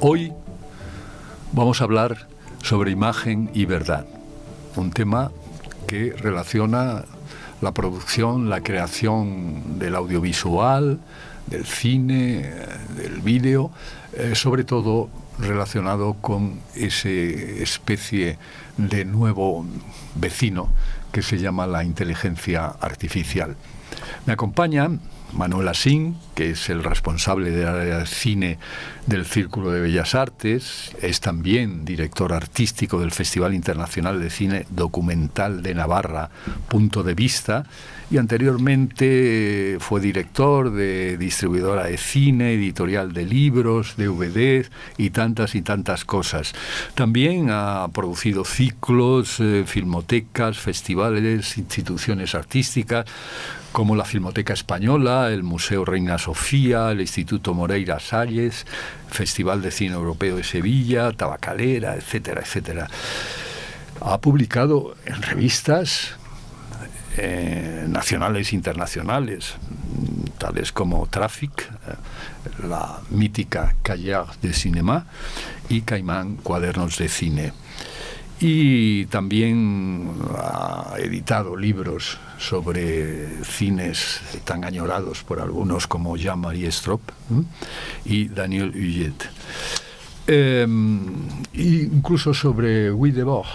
Hoy vamos a hablar sobre imagen y verdad, un tema que relaciona la producción, la creación del audiovisual, del cine, del vídeo, sobre todo relacionado con esa especie de nuevo vecino que se llama la inteligencia artificial. Me acompañan Manuel Asín, que es el responsable del área de cine del Círculo de Bellas Artes, es también director artístico del Festival Internacional de Cine Documental de Navarra, Punto de Vista, y anteriormente fue director de distribuidora de cine, editorial de libros, DVDs y tantas cosas. También ha producido ciclos, filmotecas, festivales, instituciones artísticas, como la Filmoteca Española, el Museo Reina Sofía, el Instituto Moreira Salles, Festival de Cine Europeo de Sevilla, Tabacalera, etcétera, etcétera. Ha publicado en revistas nacionales e internacionales, tales como Traffic, la mítica Cahiers de Cinéma, y Caimán, Cuadernos de Cine. Y también ha editado libros sobre cines tan añorados por algunos como Jean-Marie Strop y Daniel Huguet. Incluso sobre Guy Debord,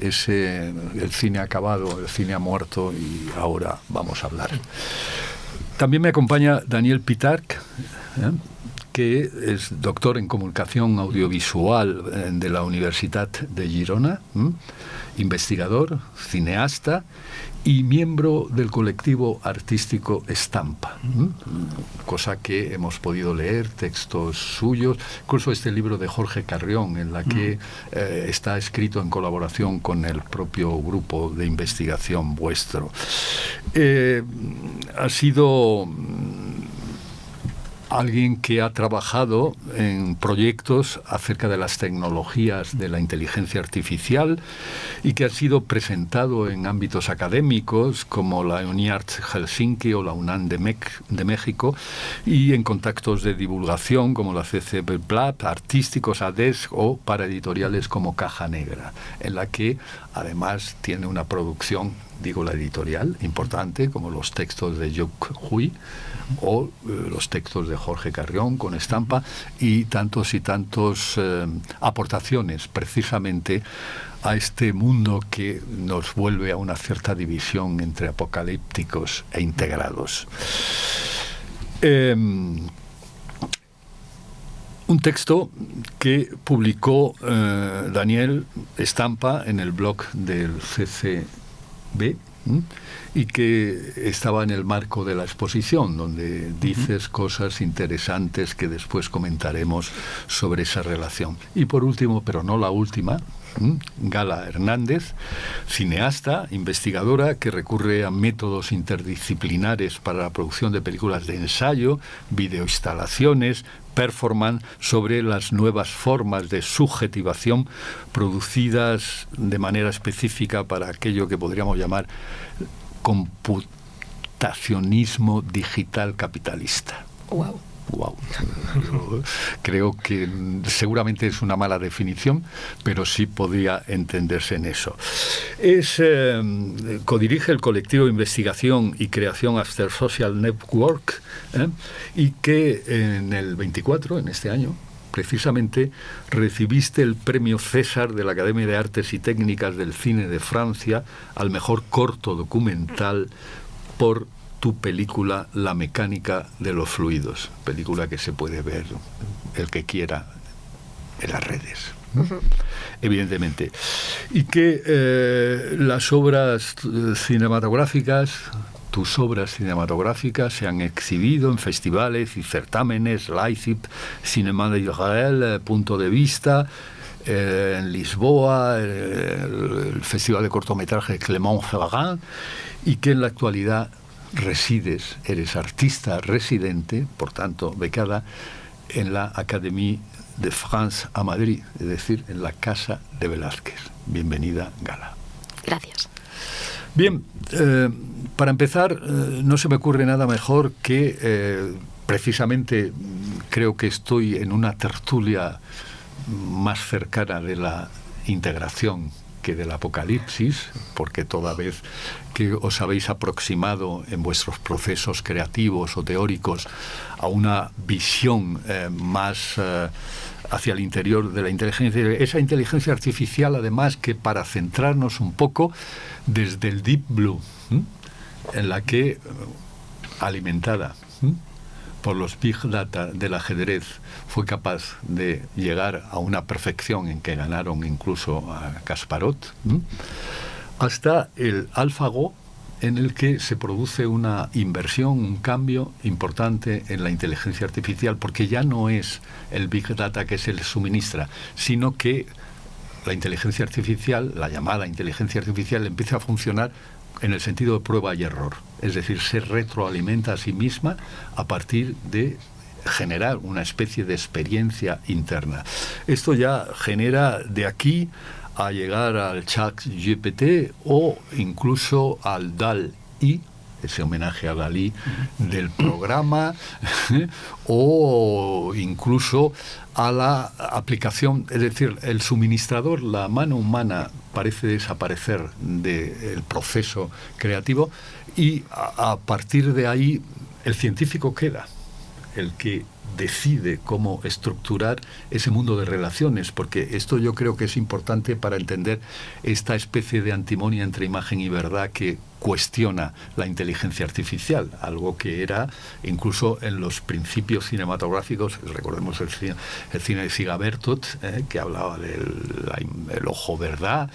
el cine acabado, el cine ha muerto, y ahora vamos a hablar. También me acompaña Daniel Pitarch, que es doctor en comunicación audiovisual de la Universidad de Girona, investigador, cineasta y miembro del colectivo artístico Estampa, cosa que hemos podido leer, textos suyos, incluso este libro de Jorge Carrión, en la que está escrito en colaboración con el propio grupo de investigación vuestro. Ha sido alguien que ha trabajado en proyectos acerca de las tecnologías de la inteligencia artificial y que ha sido presentado en ámbitos académicos como la UniArts Helsinki o la UNAM de México, y en contactos de divulgación como la CCB Lab, artísticos, ADES, o para editoriales como Caja Negra, en la que además tiene una producción, digo la editorial, importante, como los textos de Yuc Hui o los textos de Jorge Carrión con Estampa, y tantos aportaciones precisamente a este mundo que nos vuelve a una cierta división entre apocalípticos e integrados. Un texto que publicó Daniel Estampa en el blog del CCB, y que estaba en el marco de la exposición, donde dices cosas interesantes que después comentaremos sobre esa relación. Y por último, pero no la última, Gala Hernández, cineasta, investigadora, que recurre a métodos interdisciplinares para la producción de películas de ensayo, videoinstalaciones, performance, sobre las nuevas formas de subjetivación producidas de manera específica para aquello que podríamos llamar computacionismo digital capitalista. Wow. Yo creo que seguramente es una mala definición, pero sí podría entenderse en eso. Codirige el colectivo de investigación y creación After Social Network, y que en el 24, en este año, precisamente recibiste el premio César de la Academia de Artes y Técnicas del Cine de Francia al mejor corto documental por tu película La mecánica de los fluidos, película que se puede ver el que quiera en las redes, evidentemente, y que las obras cinematográficas, tus obras cinematográficas, se han exhibido en festivales y certámenes, Leipzig, Cinéma de Israel, Punto de Vista, en Lisboa, el Festival de Cortometraje Clermont-Ferrand, y que en la actualidad eres artista residente, por tanto becada, en la Académie de France a Madrid, es decir, en la Casa de Velázquez. Bienvenida, Gala. Gracias. Bien, para empezar, no se me ocurre nada mejor que precisamente creo que estoy en una tertulia más cercana de la integración que del apocalipsis, porque toda vez que os habéis aproximado en vuestros procesos creativos o teóricos a una visión más hacia el interior de la inteligencia, esa inteligencia artificial, además, que para centrarnos un poco desde el Deep Blue, en la que, alimentada por los Big Data del ajedrez, fue capaz de llegar a una perfección en que ganaron incluso a Kasparov, hasta el AlphaGo, en el que se produce una inversión, un cambio importante en la inteligencia artificial, porque ya no es el Big Data que se le suministra, sino que la inteligencia artificial, la llamada inteligencia artificial, empieza a funcionar en el sentido de prueba y error. Es decir, se retroalimenta a sí misma a partir de generar una especie de experiencia interna. Esto ya genera de aquí a llegar al ChatGPT o incluso al DALL-E, ese homenaje a Dalí del programa, o incluso a la aplicación, es decir, el suministrador, la mano humana parece desaparecer del proceso creativo y a partir de ahí el científico queda, el que decide cómo estructurar ese mundo de relaciones, porque esto yo creo que es importante para entender esta especie de antimonia entre imagen y verdad que cuestiona la inteligencia artificial, algo que era incluso en los principios cinematográficos, recordemos el cine de Siga-Bertot, que hablaba del ojo verdad,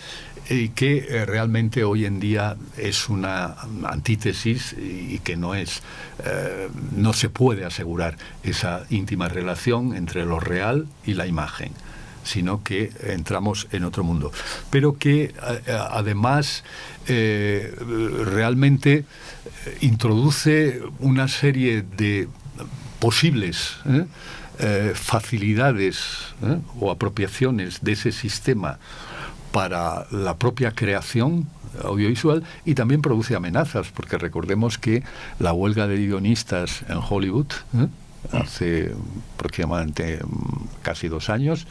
y que realmente hoy en día es una antítesis y que no se puede asegurar esa íntima relación entre lo real y la imagen, sino que entramos en otro mundo. Pero que además realmente introduce una serie de posibles facilidades o apropiaciones de ese sistema para la propia creación audiovisual, y también produce amenazas, porque recordemos que la huelga de guionistas en Hollywood hace aproximadamente casi 2 años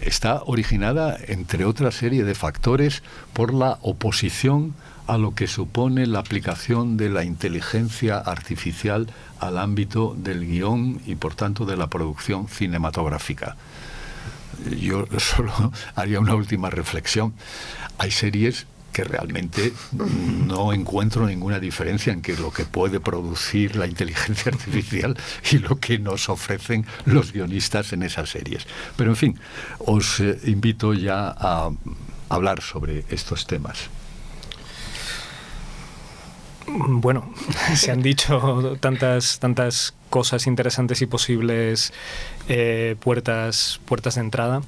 está originada, entre otra serie de factores, por la oposición a lo que supone la aplicación de la inteligencia artificial al ámbito del guión y, por tanto, de la producción cinematográfica. Yo solo haría una última reflexión. Hay series que realmente no encuentro ninguna diferencia en que lo que puede producir la inteligencia artificial y lo que nos ofrecen los guionistas en esas series. Pero, en fin, os invito ya a hablar sobre estos temas. Bueno, se han dicho tantas cosas interesantes y posibles puertas de entrada.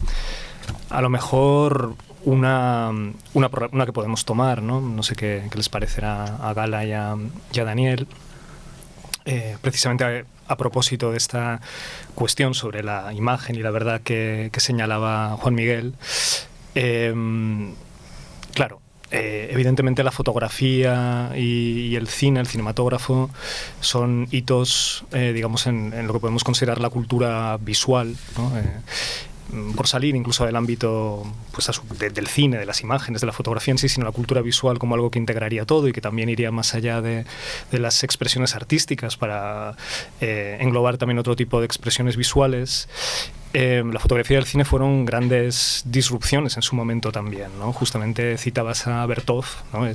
A lo mejor una que podemos tomar, ¿no? No sé qué les parecerá a Gala y a Daniel, precisamente a propósito de esta cuestión sobre la imagen y la verdad que señalaba Juan Miguel. Claro, evidentemente la fotografía y el cine, el cinematógrafo, son hitos, digamos, en lo que podemos considerar la cultura visual, ¿no? Por salir incluso del ámbito pues, del cine, de las imágenes, de la fotografía en sí, sino la cultura visual como algo que integraría todo y que también iría más allá de las expresiones artísticas para englobar también otro tipo de expresiones visuales. La fotografía y el cine fueron grandes disrupciones en su momento también, ¿no? Justamente citabas a Bertov, ¿no?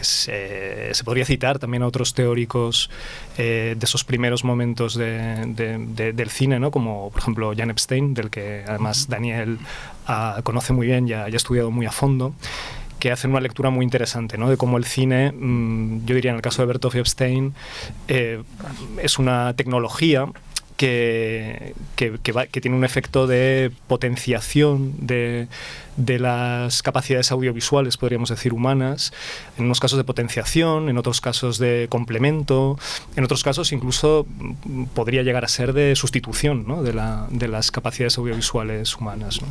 Se podría citar también a otros teóricos de esos primeros momentos del cine, ¿no? Como por ejemplo Jan Epstein, del que además Daniel conoce muy bien y ha estudiado muy a fondo, que hacen una lectura muy interesante, ¿no? De cómo el cine, yo diría en el caso de Bertov y Epstein, es una tecnología que tiene un efecto de potenciación de las capacidades audiovisuales, podríamos decir, humanas, en unos casos de potenciación, en otros casos de complemento, en otros casos incluso podría llegar a ser de sustitución, ¿no? de las capacidades audiovisuales humanas, ¿no?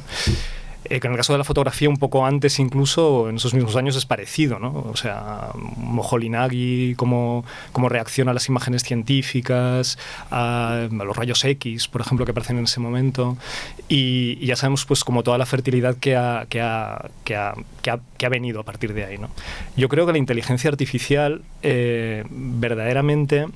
que en el caso de la fotografía un poco antes incluso, en esos mismos años, es parecido, ¿no? O sea, Moholy-Nagy, cómo reacciona a las imágenes científicas, a los rayos X, por ejemplo, que aparecen en ese momento, y ya sabemos pues como toda la fertilidad que ha venido a partir de ahí, ¿no? Yo creo que la inteligencia artificial verdaderamente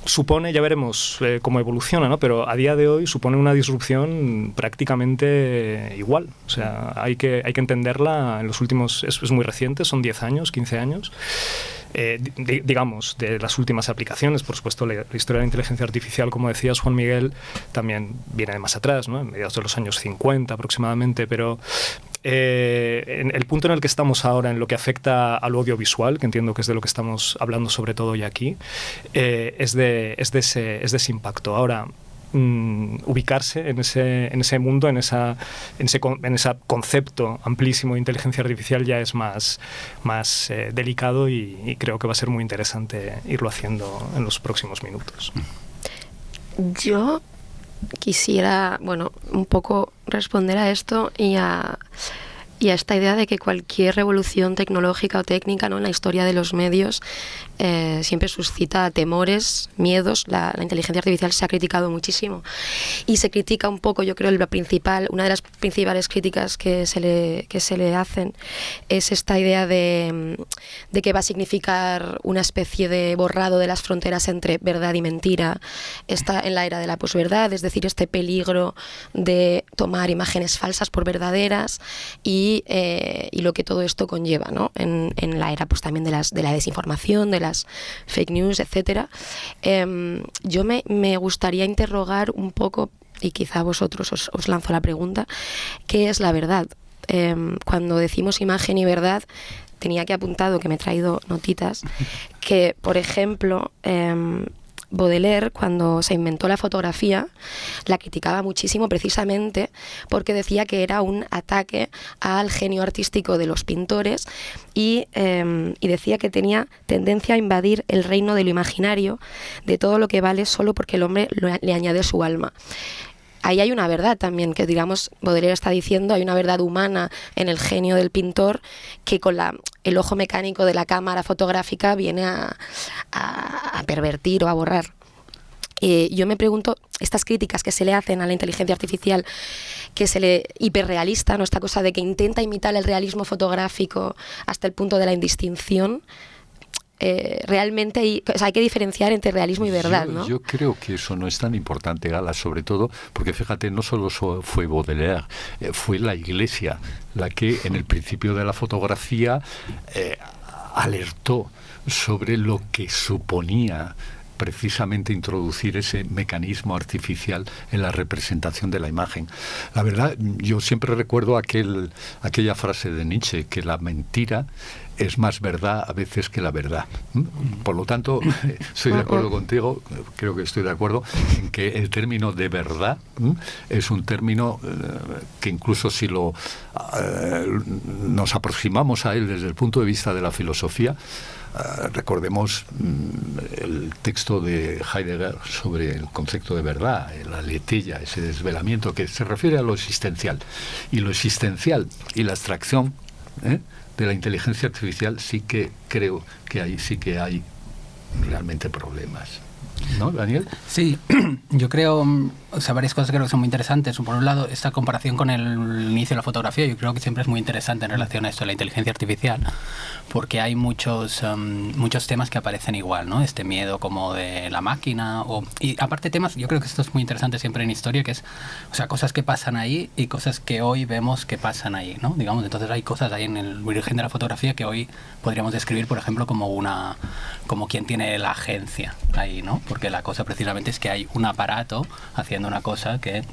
supone, ya veremos cómo evoluciona, ¿no? Pero a día de hoy supone una disrupción prácticamente igual. O sea, hay que entenderla en los últimos... Es muy reciente, son 10 años, 15 años. Digamos, de las últimas aplicaciones. Por supuesto, la historia de la inteligencia artificial, como decías, Juan Miguel, también viene de más atrás, ¿no? En mediados de los años 50 aproximadamente, pero... en el punto en el que estamos ahora, en lo que afecta al audiovisual, que entiendo que es de lo que estamos hablando sobre todo hoy aquí, es de ese impacto. Ahora, ubicarse en ese mundo, en ese concepto amplísimo de inteligencia artificial ya es más delicado y creo que va a ser muy interesante irlo haciendo en los próximos minutos. Yo quisiera, un poco responder a esto y a esta idea de que cualquier revolución tecnológica o técnica, ¿no?, en la historia de los medios siempre suscita temores, miedos. La inteligencia artificial se ha criticado muchísimo y se critica un poco, yo creo, una de las principales críticas que se le hacen es esta idea de que va a significar una especie de borrado de las fronteras entre verdad y mentira. Está en la era de la posverdad, es decir, este peligro de tomar imágenes falsas por verdaderas y lo que todo esto conlleva, ¿no? En la era pues también de la desinformación, de las fake news, etcétera. Yo me gustaría interrogar un poco, y quizá a vosotros os lanzo la pregunta, ¿qué es la verdad? Cuando decimos imagen y verdad, tenía que apuntado, que me he traído notitas, que, por ejemplo, Baudelaire, cuando se inventó la fotografía, la criticaba muchísimo precisamente porque decía que era un ataque al genio artístico de los pintores y decía que tenía tendencia a invadir el reino de lo imaginario, de todo lo que vale solo porque el hombre le añade su alma. Ahí hay una verdad también, que digamos, Baudelaire está diciendo, hay una verdad humana en el genio del pintor que con el ojo mecánico de la cámara fotográfica viene a pervertir o a borrar. Yo me pregunto, estas críticas que se le hacen a la inteligencia artificial, que se le hiperrealista, ¿no?, esta cosa de que intenta imitar el realismo fotográfico hasta el punto de la indistinción, realmente hay que diferenciar entre realismo y verdad, ¿no? Yo creo que eso no es tan importante, Gala, sobre todo porque, fíjate, no solo fue Baudelaire, fue la Iglesia la que en el principio de la fotografía alertó sobre lo que suponía precisamente introducir ese mecanismo artificial en la representación de la imagen. La verdad, yo siempre recuerdo aquella frase de Nietzsche, que la mentira es más verdad a veces que la verdad. Por lo tanto, estoy de acuerdo contigo, creo que estoy de acuerdo en que el término de verdad es un término que incluso si nos aproximamos a él desde el punto de vista de la filosofía, recordemos el texto de Heidegger sobre el concepto de verdad, la letilla, ese desvelamiento que se refiere a lo existencial. Y lo existencial y la abstracción de la inteligencia artificial sí que creo que ahí sí que hay realmente problemas. ¿No, Daniel? Sí, yo creo, varias cosas creo que son muy interesantes. Por un lado, esta comparación con el inicio de la fotografía, yo creo que siempre es muy interesante en relación a esto de la inteligencia artificial, porque hay muchos temas que aparecen igual, ¿no? Este miedo como de la máquina, y aparte temas, yo creo que esto es muy interesante siempre en historia, que es, cosas que pasan ahí y cosas que hoy vemos que pasan ahí, ¿no? Digamos, entonces hay cosas ahí en el origen de la fotografía que hoy podríamos describir, por ejemplo, como quien tiene la agencia ahí, ¿no? Porque la cosa precisamente es que hay un aparato haciendo una cosa que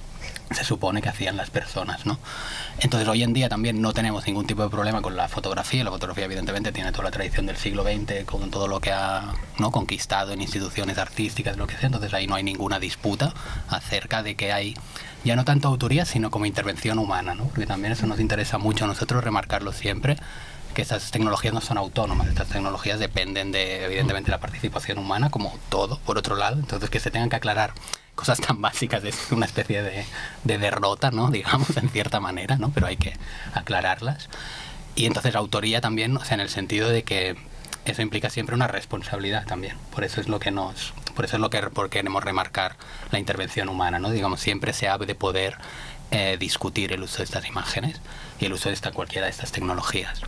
se supone que hacían las personas, ¿no? Entonces hoy en día también no tenemos ningún tipo de problema con la fotografía. La fotografía evidentemente tiene toda la tradición del siglo XX con todo lo que ha, ¿no?, conquistado en instituciones artísticas, lo que sea. Entonces ahí no hay ninguna disputa acerca de que hay ya no tanto autoría sino como intervención humana, ¿no? Porque también eso nos interesa mucho a nosotros remarcarlo siempre, que estas tecnologías no son autónomas, estas tecnologías dependen evidentemente de la participación humana, como todo, por otro lado. Entonces, que se tengan que aclarar cosas tan básicas es una especie de derrota, ¿no? Digamos, en cierta manera, ¿no? Pero hay que aclararlas. Y entonces la autoría también, o sea, en el sentido de que eso implica siempre una responsabilidad también. Por eso es lo que queremos remarcar la intervención humana, ¿no? Digamos, siempre se ha de poder discutir el uso de estas imágenes y el uso de cualquiera de estas tecnologías.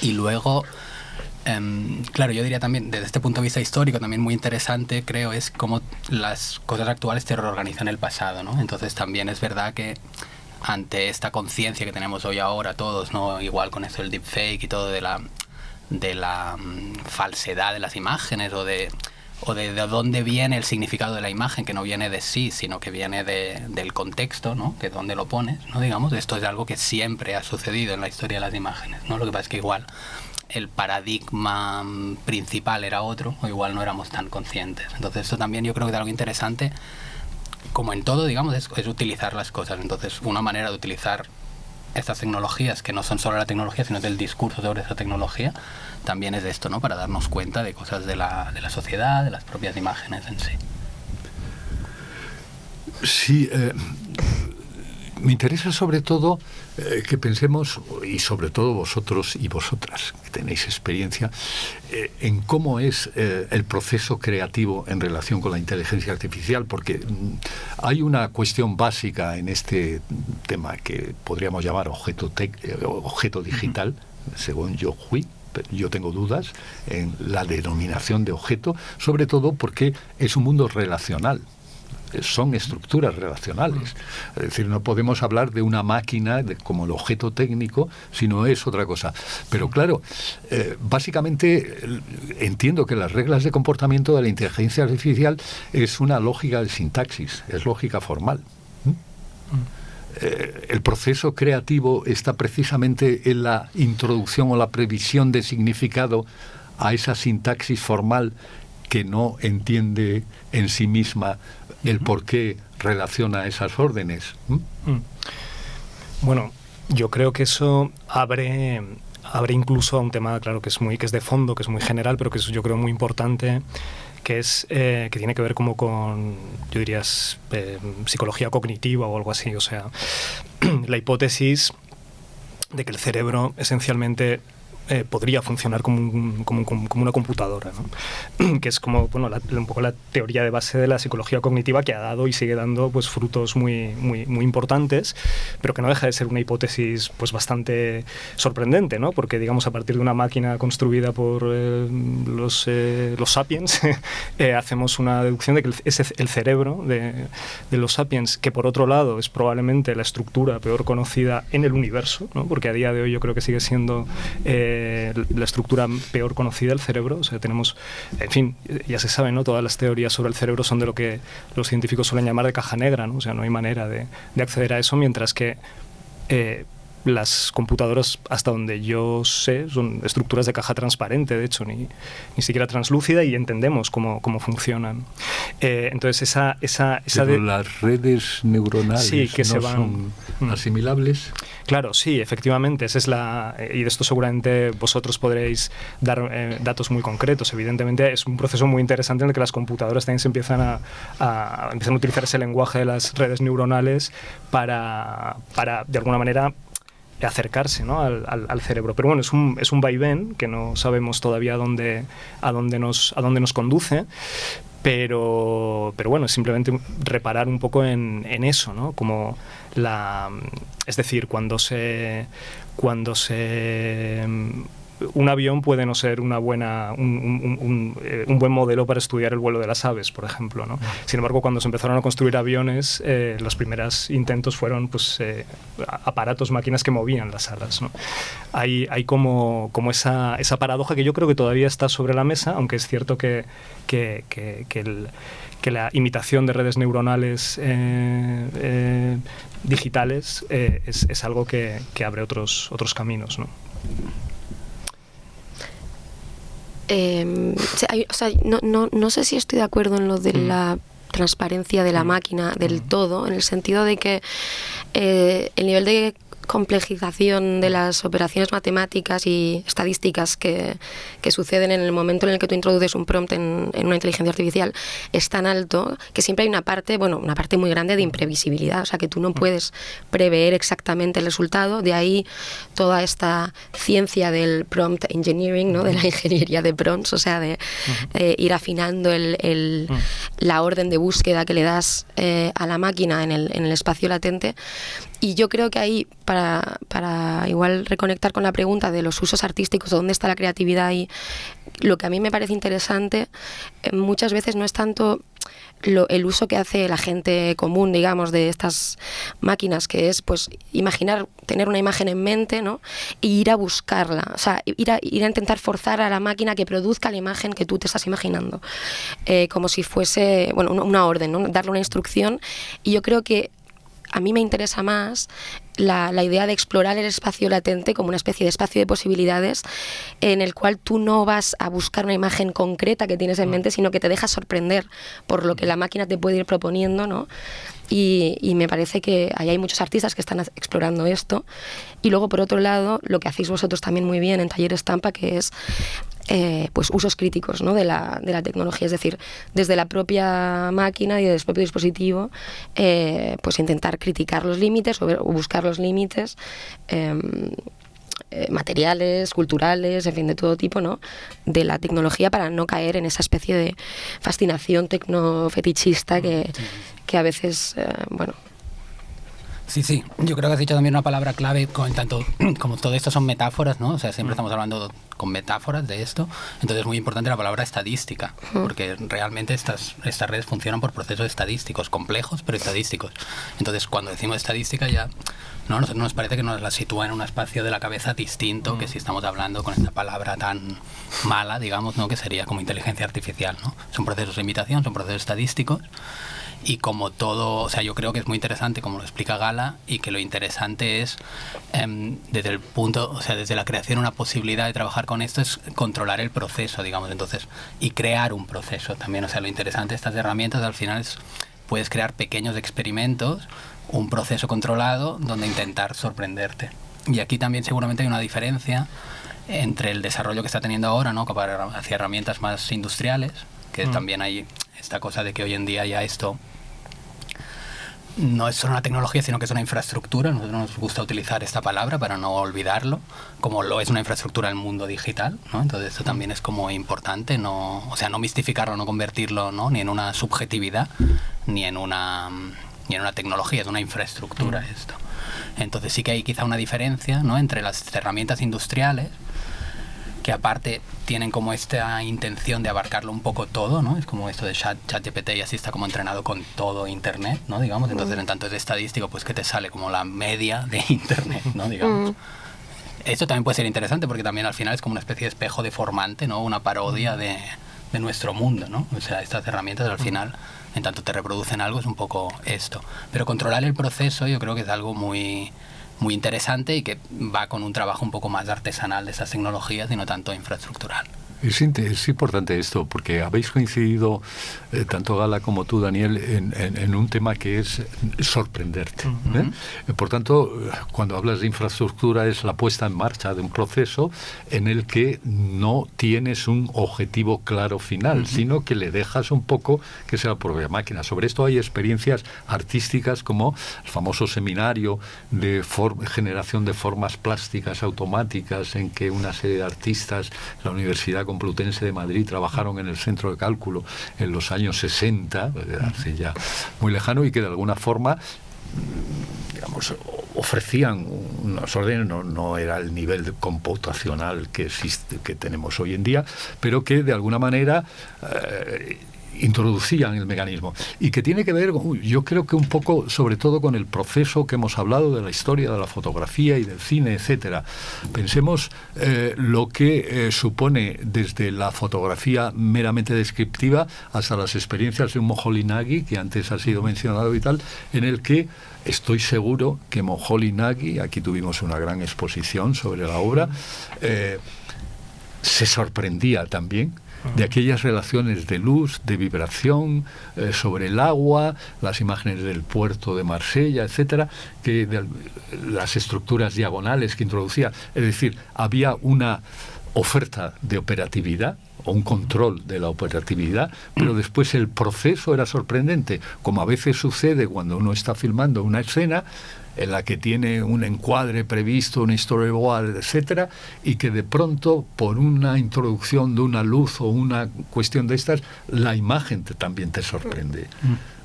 Y luego, claro, yo diría también, desde este punto de vista histórico, también muy interesante, creo, es cómo las cosas actuales te reorganizan el pasado, ¿no? Entonces también es verdad que ante esta conciencia que tenemos hoy ahora todos, ¿no? Igual con eso del deepfake y todo de la falsedad de las imágenes o de dónde viene el significado de la imagen, que no viene de sí, sino que viene del contexto, ¿no? Que dónde lo pones, ¿no? Digamos, esto es algo que siempre ha sucedido en la historia de las imágenes, ¿no? Lo que pasa es que igual el paradigma principal era otro, o igual no éramos tan conscientes. Entonces esto también yo creo que es algo interesante, como en todo, digamos, es utilizar las cosas. Entonces una manera de utilizar estas tecnologías, que no son solo la tecnología, sino del discurso sobre esa tecnología, también es de esto, ¿no? Para darnos cuenta de cosas de la sociedad, de las propias imágenes en sí. Sí, me interesa sobre todo que pensemos, y sobre todo vosotros y vosotras, que tenéis experiencia, en cómo es el proceso creativo en relación con la inteligencia artificial, porque hay una cuestión básica en este tema que podríamos llamar objeto digital, según yo tengo dudas en la denominación de objeto, sobre todo porque es un mundo relacional. Son estructuras relacionales. Es decir, no podemos hablar de una máquina como el objeto técnico, sino es otra cosa. Pero claro, básicamente entiendo que las reglas de comportamiento de la inteligencia artificial es una lógica de sintaxis, es lógica formal. El proceso creativo está precisamente en la introducción o la previsión de significado a esa sintaxis formal que no entiende en sí misma el por qué relaciona esas órdenes. Bueno, yo creo que eso abre incluso a un tema, claro, que es de fondo, que es muy general, pero que es, yo creo, muy importante, que es que tiene que ver como con, yo diría, psicología cognitiva o algo así. O sea, la hipótesis de que el cerebro esencialmente podría funcionar como una computadora, ¿no? Que es como, bueno, un poco la teoría de base de la psicología cognitiva, que ha dado y sigue dando pues frutos muy importantes, pero que no deja de ser una hipótesis pues bastante sorprendente, ¿no? Porque, digamos, a partir de una máquina construida por los sapiens hacemos una deducción de que es el cerebro de los sapiens, que por otro lado es probablemente la estructura peor conocida en el universo, ¿no? Porque a día de hoy yo creo que sigue siendo la estructura peor conocida del cerebro. O sea, tenemos, en fin, ya se sabe, ¿no? Todas las teorías sobre el cerebro son de lo que los científicos suelen llamar de caja negra, ¿no? O sea, no hay manera de acceder a eso, mientras que las computadoras, hasta donde yo sé, son estructuras de caja transparente, de hecho, ni siquiera translúcida, y entendemos cómo funcionan. Entonces, Pero las redes neuronales sí, que no son asimilables. Claro, sí, efectivamente, esa es y de esto seguramente vosotros podréis dar datos muy concretos. Evidentemente es un proceso muy interesante en el que las computadoras también se empiezan a utilizar ese lenguaje de las redes neuronales para de alguna manera acercarse, ¿no? al cerebro. Pero bueno, es un vaivén que no sabemos todavía a dónde nos conduce. Pero bueno, es simplemente reparar un poco en eso, ¿no? Como es decir, cuando un avión puede no ser un buen modelo para estudiar el vuelo de las aves, por ejemplo, ¿no? Sin embargo, cuando se empezaron a construir aviones, los primeros intentos fueron pues aparatos, máquinas que movían las alas, ¿no? Hay como esa paradoja que yo creo que todavía está sobre la mesa, aunque es cierto que la imitación de redes neuronales digitales es algo que abre otros caminos, ¿no? No sé si estoy de acuerdo en lo de la transparencia de la máquina del todo, en el sentido de que el nivel de complejización de las operaciones matemáticas y estadísticas que suceden en el momento en el que tú introduces un prompt en una inteligencia artificial es tan alto que siempre hay una parte muy grande de imprevisibilidad, o sea que tú no puedes prever exactamente el resultado. De ahí toda esta ciencia del prompt engineering, ¿no? De la ingeniería de prompts, o sea, de ir afinando la orden de búsqueda que le das a la máquina en el espacio latente. Y yo creo que ahí, para igual reconectar con la pregunta de los usos artísticos, dónde está la creatividad ahí, lo que a mí me parece interesante muchas veces no es tanto el uso que hace la gente común, digamos, de estas máquinas, que es pues imaginar, tener una imagen en mente, ¿no? Y ir a buscarla, o sea, ir a intentar forzar a la máquina que produzca la imagen que tú te estás imaginando, como si fuese, bueno, una orden, ¿no? Darle una instrucción. Y yo creo que a mí me interesa más la idea de explorar el espacio latente como una especie de espacio de posibilidades en el cual tú no vas a buscar una imagen concreta que tienes en mente, sino que te dejas sorprender por lo que la máquina te puede ir proponiendo, ¿no? Y me parece que ahí hay muchos artistas que están explorando esto. Y luego, por otro lado, lo que hacéis vosotros también muy bien en Taller Estampa, que es pues usos críticos, ¿no? de la tecnología, es decir, desde la propia máquina y desde el propio dispositivo, pues intentar criticar los límites o buscar los límites materiales, culturales, en fin, de todo tipo, ¿no? De la tecnología, para no caer en esa especie de fascinación tecnofetichista que a veces, bueno... Sí, yo creo que has dicho también una palabra clave, como todo esto son metáforas, ¿no? O sea, siempre estamos hablando con metáforas de esto, entonces es muy importante la palabra estadística, porque realmente estas redes funcionan por procesos estadísticos, complejos, pero estadísticos. Entonces, cuando decimos estadística ya, ¿no? Nos parece que nos la sitúa en un espacio de la cabeza distinto que si estamos hablando con esta palabra tan mala, digamos, ¿no? Que sería como inteligencia artificial, ¿no? Son procesos de imitación, son procesos estadísticos. Y como todo, o sea, yo creo que es muy interesante como lo explica Gala, y que lo interesante es desde el punto, o sea, desde la creación, una posibilidad de trabajar con esto es controlar el proceso, digamos, entonces, y crear un proceso también. O sea, lo interesante de estas herramientas al final es, puedes crear pequeños experimentos, un proceso controlado donde intentar sorprenderte. Y aquí también seguramente hay una diferencia entre el desarrollo que está teniendo ahora, ¿no? Hacia herramientas más industriales, que también hay esta cosa de que hoy en día ya esto no es solo una tecnología, sino que es una infraestructura. Nosotros nos gusta utilizar esta palabra para no olvidarlo, como lo es una infraestructura el mundo digital, ¿no? Entonces esto también es como importante, no mistificarlo, no convertirlo, ¿no? Ni en una subjetividad, ni en una tecnología, es una infraestructura esto. Entonces sí que hay quizá una diferencia, ¿no? Entre las herramientas industriales, que aparte tienen como esta intención de abarcarlo un poco todo, ¿no? Es como esto de ChatGPT, y así está como entrenado con todo Internet, ¿no? Digamos, entonces en tanto es estadístico, pues que te sale como la media de Internet, ¿no? Digamos. Esto también puede ser interesante porque también al final es como una especie de espejo deformante, ¿no? Una parodia de nuestro mundo, ¿no? O sea, estas herramientas al final, en tanto te reproducen algo, es un poco esto. Pero controlar el proceso yo creo que es algo muy interesante y que va con un trabajo un poco más artesanal de estas tecnologías y no tanto infraestructural. Es importante esto, porque habéis coincidido, tanto Gala como tú, Daniel, en un tema que es sorprenderte. Por tanto, cuando hablas de infraestructura, es la puesta en marcha de un proceso en el que no tienes un objetivo claro final, sino que le dejas un poco que sea la propia máquina. Sobre esto hay experiencias artísticas como el famoso seminario de generación de formas plásticas automáticas, en que una serie de artistas, la Universidad Complutense de Madrid, trabajaron en el centro de cálculo en los años 60, hace ya muy lejano, y que de alguna forma, digamos, ofrecían unos órdenes, no era el nivel computacional que tenemos hoy en día, pero que de alguna manera introducían el mecanismo, y que tiene que ver, yo creo que un poco, sobre todo con el proceso que hemos hablado de la historia de la fotografía y del cine, etcétera. Pensemos lo que supone desde la fotografía meramente descriptiva hasta las experiencias de un Moholy-Nagy, que antes ha sido mencionado y tal, en el que estoy seguro que Moholy-Nagy, aquí tuvimos una gran exposición sobre la obra, se sorprendía también de aquellas relaciones de luz, de vibración, sobre el agua, las imágenes del puerto de Marsella, etcétera, que las estructuras diagonales que introducía. Es decir, había una oferta de operatividad o un control de la operatividad, pero después el proceso era sorprendente, como a veces sucede cuando uno está filmando una escena en la que tiene un encuadre previsto, un storyboard, etcétera, y que de pronto, por una introducción de una luz o una cuestión de estas, la imagen también te sorprende.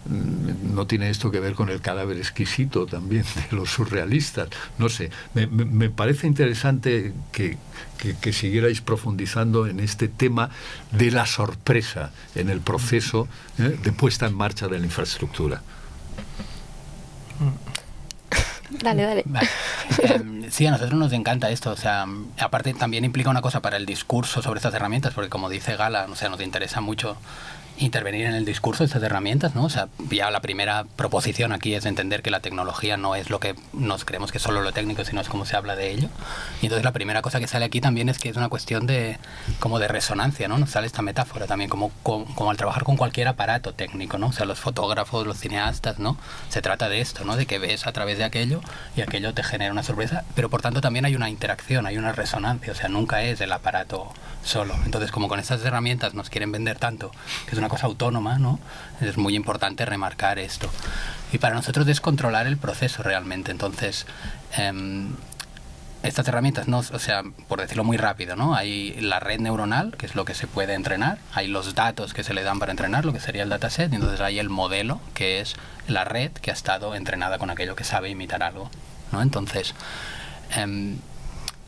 No tiene esto que ver con el cadáver exquisito también de los surrealistas. No sé, me parece interesante que siguierais profundizando en este tema de la sorpresa en el proceso de puesta en marcha de la infraestructura. Dale. Vale. Sí, a nosotros nos encanta esto, o sea, aparte también implica una cosa para el discurso sobre estas herramientas, porque como dice Gala, o sea, nos interesa mucho intervenir en el discurso de estas herramientas, ¿no? O sea, ya la primera proposición aquí es entender que la tecnología no es lo que nos creemos que es solo lo técnico, sino es cómo se habla de ello. Y entonces la primera cosa que sale aquí también es que es una cuestión de como de resonancia, ¿no? Nos sale esta metáfora también, como al trabajar con cualquier aparato técnico, ¿no? O sea, los fotógrafos, los cineastas, ¿no? Se trata de esto, ¿no? De que ves a través de aquello y aquello te genera una sorpresa, pero por tanto también hay una interacción, hay una resonancia, o sea, nunca es el aparato solo. Entonces, como con estas herramientas nos quieren vender tanto, que es una cosa autónoma, ¿no? Es muy importante remarcar esto. Y para nosotros es controlar el proceso realmente. Entonces, estas herramientas, no, o sea, por decirlo muy rápido, ¿no? Hay la red neuronal, que es lo que se puede entrenar, hay los datos que se le dan para entrenar, lo que sería el dataset, y entonces hay el modelo, que es la red que ha estado entrenada con aquello que sabe imitar algo, ¿no? Entonces,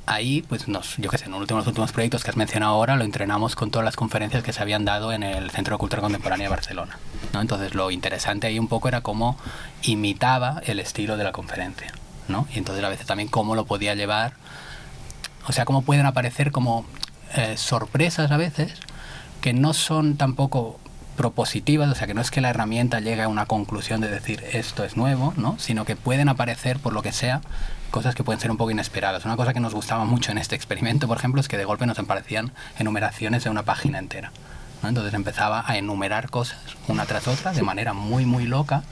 ahí, pues yo qué sé, en los últimos proyectos que has mencionado ahora, lo entrenamos con todas las conferencias que se habían dado en el Centro de Cultura Contemporánea de Barcelona, ¿no? Entonces lo interesante ahí un poco era cómo imitaba el estilo de la conferencia, ¿no? Y entonces a veces también cómo lo podía llevar, o sea, cómo pueden aparecer como sorpresas a veces que no son tampoco propositivas, o sea, que no es que la herramienta llegue a una conclusión de decir esto es nuevo, ¿no? Sino que pueden aparecer, por lo que sea, cosas que pueden ser un poco inesperadas. Una cosa que nos gustaba mucho en este experimento, por ejemplo, es que de golpe nos aparecían enumeraciones de una página entera, ¿no? Entonces empezaba a enumerar cosas una tras otra de manera muy, muy loca,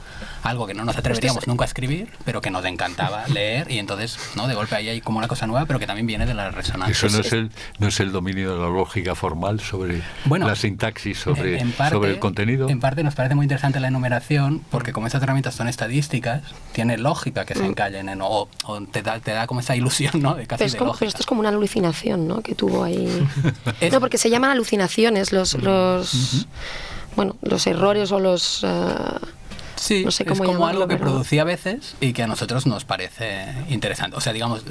algo que no nos atreveríamos nunca a escribir, pero que nos encantaba leer, y entonces, ¿no? De golpe ahí hay como una cosa nueva, pero que también viene de la resonancia. Eso no es el dominio de la lógica formal sobre la sintaxis, sobre el contenido. En parte nos parece muy interesante la enumeración, porque como estas herramientas son estadísticas, tiene lógica que se encallen o te da como esa ilusión, ¿no? De casi de lógica. Pero esto es como una alucinación, ¿no? Que tuvo ahí. No, porque se llaman alucinaciones los errores o los... Sí, no sé cómo es como llamarlo, algo que pero... producía a veces y que a nosotros nos parece interesante. O sea, digamos,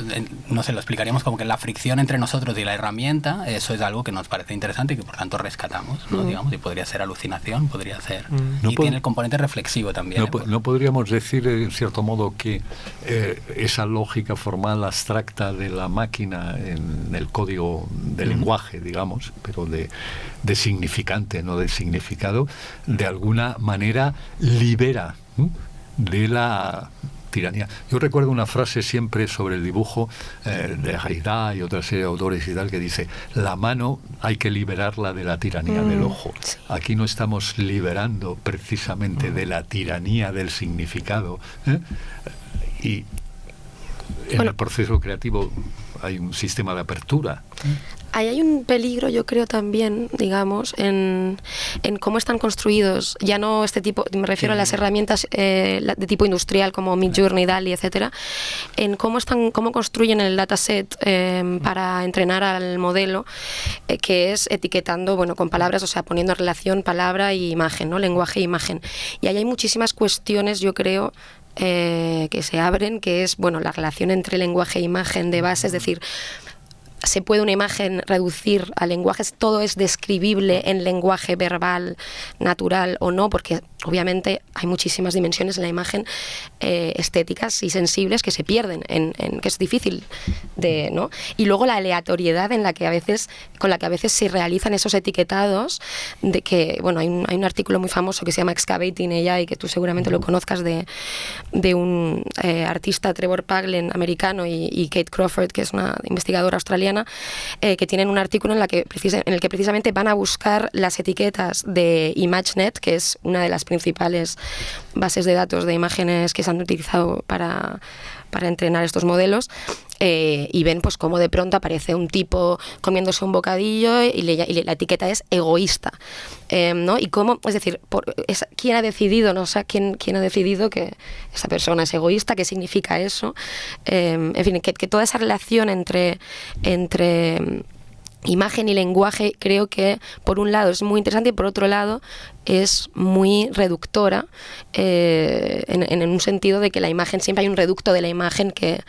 no sé, lo explicaríamos como que la fricción entre nosotros y la herramienta, eso es algo que nos parece interesante y que por tanto rescatamos, ¿no? Digamos, y podría ser alucinación, podría ser... Y tiene el componente reflexivo también. No podríamos decir, en cierto modo, que esa lógica formal abstracta de la máquina en el código de lenguaje, digamos, pero de significante, no de significado, de alguna manera libera de la tiranía. Yo recuerdo una frase siempre sobre el dibujo de Haidá y otra serie de autores y tal, que dice: la mano hay que liberarla de la tiranía del ojo. Aquí no estamos liberando precisamente de la tiranía del significado, y en el proceso creativo hay un sistema de apertura. Ahí hay un peligro, yo creo también, digamos, en cómo están construidos, ya no este tipo, me refiero a las herramientas de tipo industrial como Midjourney, DALL-E, etcétera, en cómo construyen el dataset para entrenar al modelo, que es etiquetando, bueno, con palabras, o sea, poniendo en relación palabra y imagen, ¿no? Lenguaje e imagen. Y ahí hay muchísimas cuestiones, yo creo, que se abren, que es, bueno, la relación entre lenguaje e imagen de base, es decir, ¿se puede una imagen reducir a lenguajes? ¿Todo es describible en lenguaje verbal natural o no? Porque obviamente hay muchísimas dimensiones en la imagen estéticas y sensibles que se pierden, que es difícil de, ¿no? Y luego la aleatoriedad con la que a veces se realizan esos etiquetados, de que, bueno, hay un artículo muy famoso que se llama Excavating AI, que tú seguramente lo conozcas, de un artista, Trevor Paglen, americano, y Kate Crawford, que es una investigadora australiana, Siena, que tienen un artículo en el que precisamente van a buscar las etiquetas de ImageNet, que es una de las principales bases de datos de imágenes que se han utilizado para entrenar estos modelos, y ven pues cómo de pronto aparece un tipo comiéndose un bocadillo y la etiqueta es egoísta, ¿no? Y cómo, es decir, ¿quién ha decidido, no? O sea, ¿quién ha decidido que esa persona es egoísta? ¿Qué significa eso? En fin, que toda esa relación entre imagen y lenguaje creo que por un lado es muy interesante y por otro lado es muy reductora, en un sentido de que la imagen, siempre hay un reducto de la imagen que,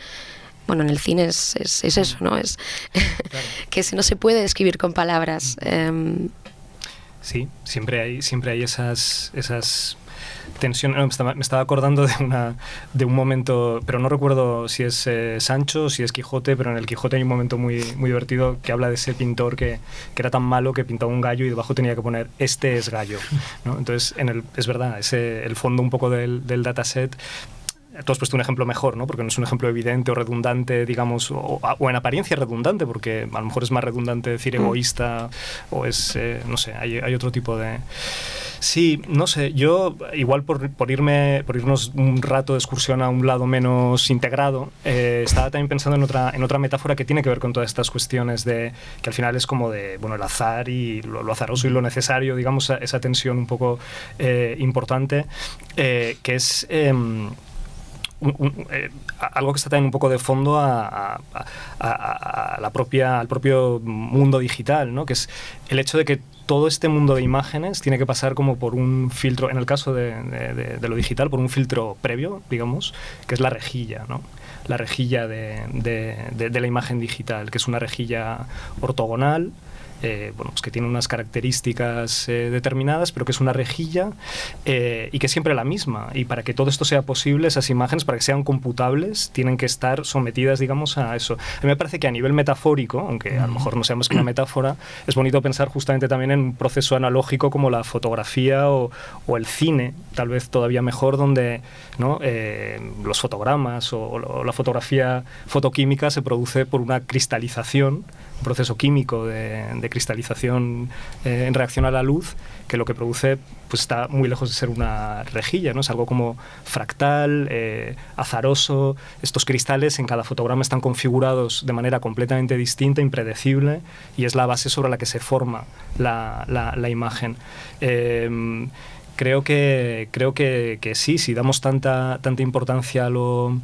bueno, en el cine es eso, ¿no? Es claro. Que no se puede describir con palabras. Sí, siempre hay esas tensiones. Me estaba acordando de un momento, pero no recuerdo si es Sancho o si es Quijote, pero en el Quijote hay un momento muy, muy divertido que habla de ese pintor que era tan malo que pintaba un gallo y debajo tenía que poner "este es gallo", ¿no? Entonces, es verdad, el fondo un poco del dataset. Tú has puesto un ejemplo mejor, ¿no? Porque no es un ejemplo evidente o redundante, digamos, o en apariencia redundante, porque a lo mejor es más redundante decir egoísta, o es, no sé, hay otro tipo de... Sí, no sé, yo igual por irnos un rato de excursión a un lado menos integrado, estaba también pensando en otra metáfora que tiene que ver con todas estas cuestiones de que al final es como de, bueno, el azar y lo azaroso y lo necesario, digamos, esa tensión un poco importante, que es... algo que está también un poco de fondo al propio mundo digital, ¿no? Que es el hecho de que todo este mundo de imágenes tiene que pasar como por un filtro, en el caso de lo digital, por un filtro previo, digamos, que es la rejilla, ¿no? La rejilla de la imagen digital, que es una rejilla ortogonal, bueno, pues que tiene unas características determinadas, pero que es una rejilla y que es siempre la misma. Y para que todo esto sea posible, esas imágenes, para que sean computables, tienen que estar sometidas, digamos, a eso. A mí me parece que a nivel metafórico, aunque a lo mejor no sea más que una metáfora, es bonito pensar justamente también en un proceso analógico como la fotografía o el cine, tal vez todavía mejor, donde, ¿no? Los fotogramas o la fotografía fotoquímica se produce por una cristalización, un proceso químico de cristalización en reacción a la luz, que lo que produce pues está muy lejos de ser una rejilla, ¿no? Es algo como fractal, azaroso. Estos cristales en cada fotograma están configurados de manera completamente distinta, impredecible, y es la base sobre la que se forma la imagen. Creo que sí, si damos tanta importancia a lo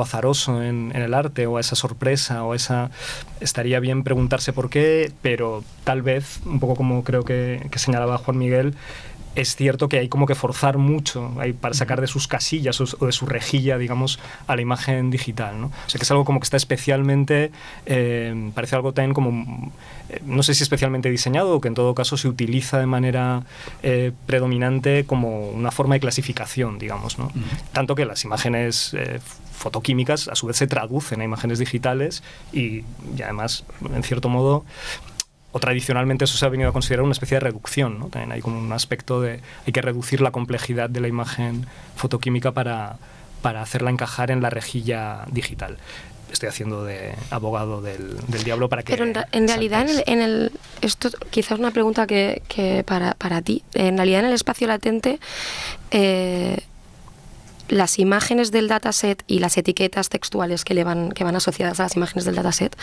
azaroso en el arte, o a esa sorpresa, estaría bien preguntarse por qué, pero tal vez, un poco como creo que señalaba Juan Miguel, es cierto que hay como que forzar mucho para sacar de sus casillas o de su rejilla, digamos, a la imagen digital, ¿no? O sea, que es algo como que está especialmente, parece algo también como, no sé si especialmente diseñado, o que en todo caso se utiliza de manera predominante como una forma de clasificación, digamos, ¿no? Tanto que las imágenes fotoquímicas a su vez se traducen a imágenes digitales y además, en cierto modo, o tradicionalmente eso se ha venido a considerar una especie de reducción, ¿no? También hay como un aspecto de hay que reducir la complejidad de la imagen fotoquímica para hacerla encajar en la rejilla digital. Estoy haciendo de abogado del diablo para que... Pero en realidad, esto quizás es una pregunta que para ti. En realidad, en el espacio latente, las imágenes del dataset y las etiquetas textuales que van asociadas a las imágenes del dataset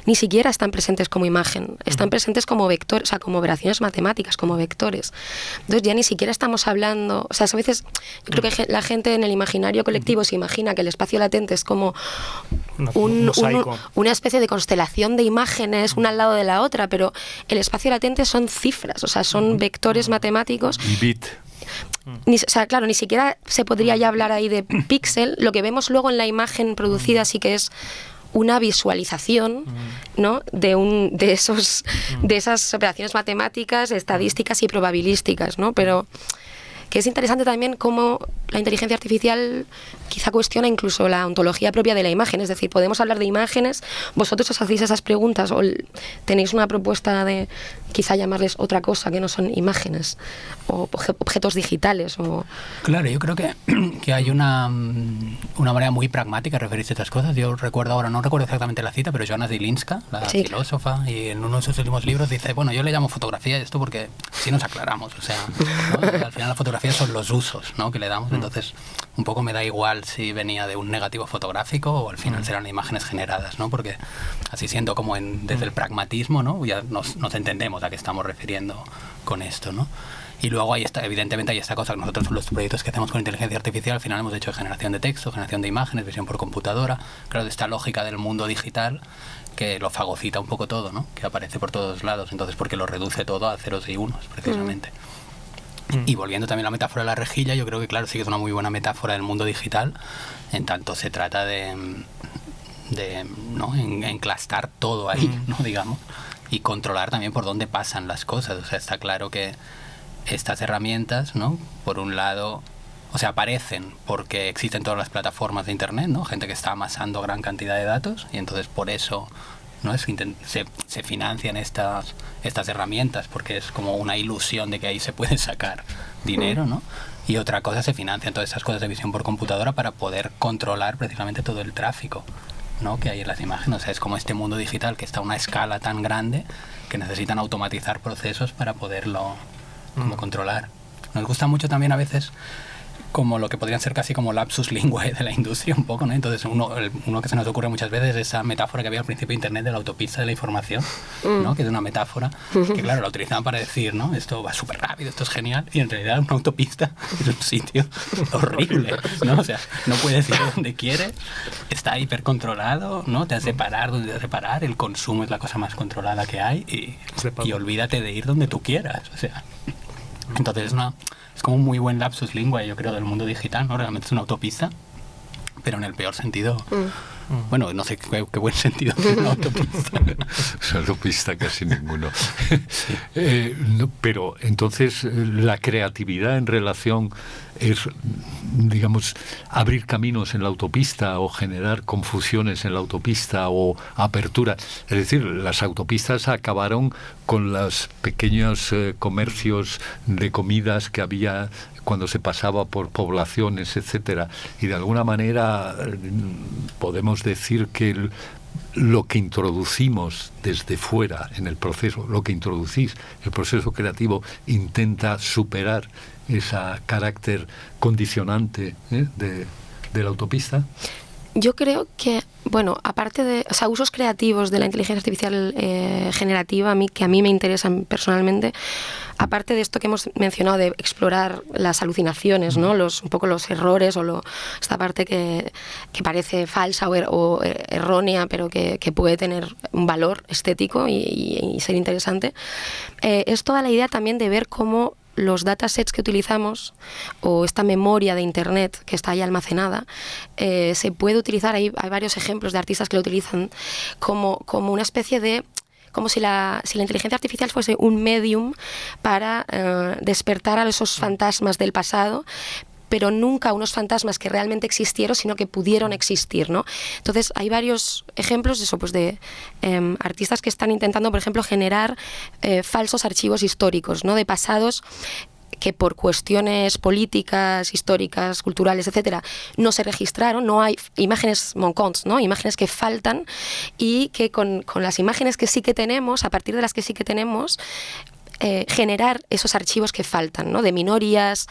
ni siquiera están presentes como imagen, están presentes como vectores, o sea, como operaciones matemáticas, como vectores. Entonces ya ni siquiera estamos hablando, o sea, a veces yo creo que la gente en el imaginario colectivo se imagina que el espacio latente es como una especie de constelación de imágenes una al lado de la otra, pero el espacio latente son cifras, o sea, son vectores matemáticos. Bit. O sea, claro, ni siquiera se podría ya hablar ahí de píxel. Lo que vemos luego en la imagen producida sí que es una visualización, ¿no? de esas operaciones matemáticas, estadísticas y probabilísticas, ¿no? Pero que es interesante también cómo la inteligencia artificial quizá cuestiona incluso la ontología propia de la imagen. Es decir, podemos hablar de imágenes, vosotros os hacéis esas preguntas o tenéis una propuesta de quizá llamarles otra cosa que no son imágenes o objetos digitales. Claro, yo creo que hay una manera muy pragmática de referirse a estas cosas. Yo recuerdo ahora, no recuerdo exactamente la cita, pero Joanna Zilinska, la filósofa, y en uno de sus últimos libros dice, bueno, yo le llamo fotografía esto porque así nos aclaramos, o sea, ¿no? Al final la fotografía son los usos, ¿no?, que le damos, entonces un poco me da igual si venía de un negativo fotográfico o al final serán imágenes generadas, ¿no?, porque así siendo como desde el pragmatismo, ¿no?, ya nos entendemos a qué estamos refiriendo con esto, ¿no? Y luego ahí está, evidentemente hay esta cosa que nosotros los proyectos que hacemos con inteligencia artificial al final hemos hecho de generación de texto, generación de imágenes, visión por computadora, claro, de esta lógica del mundo digital que lo fagocita un poco todo, ¿no?, que aparece por todos lados, entonces porque lo reduce todo a ceros y unos, precisamente. Y volviendo también a la metáfora de la rejilla, yo creo que claro, sí que es una muy buena metáfora del mundo digital, en tanto se trata de ¿no?, enclastar todo ahí, ¿no?, digamos, y controlar también por dónde pasan las cosas. O sea, está claro que estas herramientas, ¿no?, por un lado, o sea, aparecen porque existen todas las plataformas de internet, ¿no?, gente que está amasando gran cantidad de datos y entonces por eso, ¿no?, se financian estas herramientas porque es como una ilusión de que ahí se puede sacar dinero, ¿no? Y otra cosa, se financian todas esas cosas de visión por computadora para poder controlar precisamente todo el tráfico, ¿no?, que hay en las imágenes. O sea, es como este mundo digital que está a una escala tan grande que necesitan automatizar procesos para poderlo como controlar. Nos gusta mucho también a veces como lo que podrían ser casi como lapsus linguae de la industria un poco, ¿no? Entonces uno que se nos ocurre muchas veces es esa metáfora que había al principio de Internet de la autopista de la información, ¿no?, que es una metáfora que claro, la utilizaban para decir, ¿no?, esto va súper rápido, esto es genial, y en realidad una autopista es un sitio horrible, ¿no? O sea, no puedes ir donde quieres, está hipercontrolado, ¿no?, te has de parar donde te has de parar, el consumo es la cosa más controlada que hay y olvídate de ir donde tú quieras, o sea, entonces es como un muy buen lapsus linguae, yo creo, del mundo digital, ¿no? Realmente es una autopista, pero en el peor sentido. Bueno, no sé qué buen sentido tiene una autopista. Una autopista casi ninguno. No, pero entonces la creatividad en relación es, digamos, abrir caminos en la autopista o generar confusiones en la autopista o apertura. Es decir, las autopistas acabaron con los pequeños comercios de comidas que había cuando se pasaba por poblaciones, etcétera, y de alguna manera podemos decir que lo que introducimos desde fuera en el proceso, lo que introducís, el proceso creativo intenta superar ese carácter condicionante de la autopista. Yo creo que, bueno, aparte de, o sea, usos creativos de la inteligencia artificial generativa, que a mí me interesan personalmente, aparte de esto que hemos mencionado de explorar las alucinaciones, ¿no?, un poco los errores o esta parte que parece falsa o errónea, pero que puede tener un valor estético y ser interesante, es toda la idea también de ver cómo los datasets que utilizamos o esta memoria de Internet que está ahí almacenada se puede utilizar, hay varios ejemplos de artistas que lo utilizan como una especie de, como si la inteligencia artificial fuese un medium para despertar a esos fantasmas del pasado, pero nunca unos fantasmas que realmente existieron, sino que pudieron existir, ¿no? Entonces hay varios ejemplos de eso, pues de artistas que están intentando, por ejemplo, generar falsos archivos históricos, ¿no?, de pasados que por cuestiones políticas, históricas, culturales, etcétera, no se registraron, no hay imágenes manquantes, ¿no?, imágenes que faltan, y que con las imágenes que sí que tenemos, a partir de las que sí que tenemos, generar esos archivos que faltan, ¿no?, de minorías,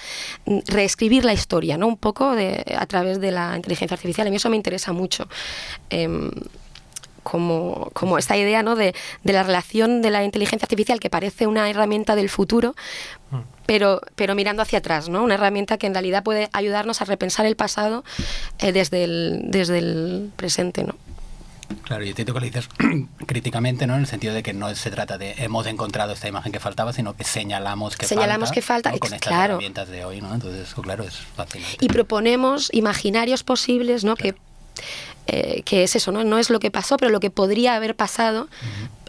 reescribir la historia, ¿no?, un poco a través de la inteligencia artificial. A mí eso me interesa mucho. Como esta idea, ¿no?, de la relación de la inteligencia artificial, que parece una herramienta del futuro, pero mirando hacia atrás, ¿no?, una herramienta que en realidad puede ayudarnos a repensar el pasado desde el presente, ¿no? Claro, yo entiendo que lo dices críticamente, ¿no?, en el sentido de que no se trata de hemos encontrado esta imagen que faltaba, sino que señalamos que falta, ¿no?, con estas herramientas de hoy, ¿no? Entonces, claro, es fascinante. Y proponemos imaginarios posibles, ¿no?, claro, que es eso, ¿no? No es lo que pasó, pero lo que podría haber pasado.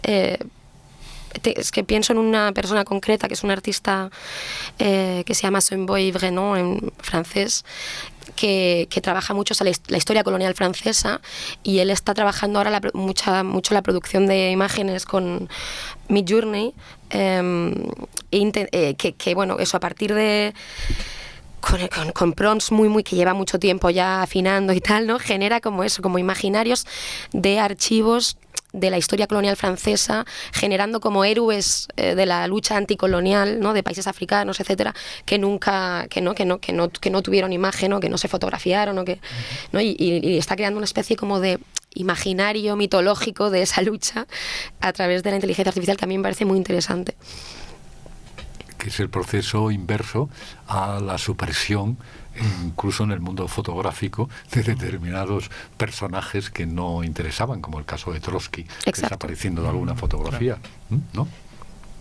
Es que pienso en una persona concreta, que es un artista que se llama Saint-Boy Vrenon, en francés, que trabaja mucho la historia colonial francesa, y él está trabajando ahora mucho la producción de imágenes con Midjourney, bueno, eso a partir de con prompts muy que lleva mucho tiempo ya afinando y tal, ¿no? Genera como eso, como imaginarios de archivos de la historia colonial francesa, generando como héroes de la lucha anticolonial, ¿no? De países africanos, etcétera, que no tuvieron imagen, o que no se fotografiaron, ¿no? Y está creando una especie como de imaginario mitológico de esa lucha a través de la inteligencia artificial, que a mí me parece muy interesante. Que es el proceso inverso a la supresión, incluso en el mundo fotográfico, de determinados personajes que no interesaban, como el caso de Trotsky, desapareciendo de alguna fotografía, ¿no?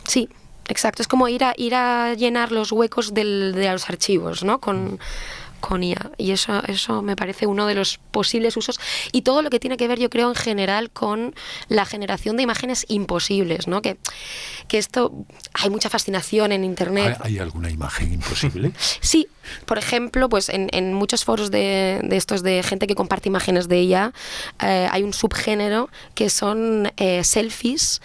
Sí, exacto. Es como ir a llenar los huecos de los archivos, ¿no? Con IA. Y eso me parece uno de los posibles usos. Y todo lo que tiene que ver, yo creo, en general con la generación de imágenes imposibles, ¿no? Que esto... Hay mucha fascinación en Internet. ¿Hay alguna imagen imposible? Sí. Por ejemplo, pues en muchos foros de estos de gente que comparte imágenes de IA, hay un subgénero que son selfies.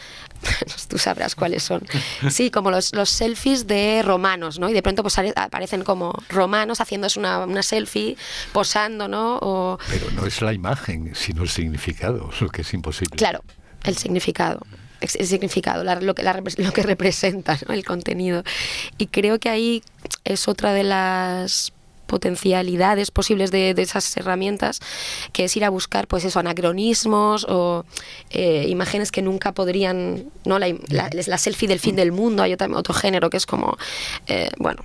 Tú sabrás cuáles son. Sí, como los selfies de romanos, ¿no? Y de pronto pues aparecen como romanos haciéndose una selfie, posando, ¿no? Pero no es la imagen, sino el significado, lo que es imposible. Claro, el significado. El significado, lo que representa, ¿no? El contenido. Y creo que ahí es otra de las potencialidades posibles de esas herramientas, que es ir a buscar, pues eso, anacronismos o imágenes que nunca podrían, ¿no? La selfie del fin del mundo. Hay otro género que es como, bueno.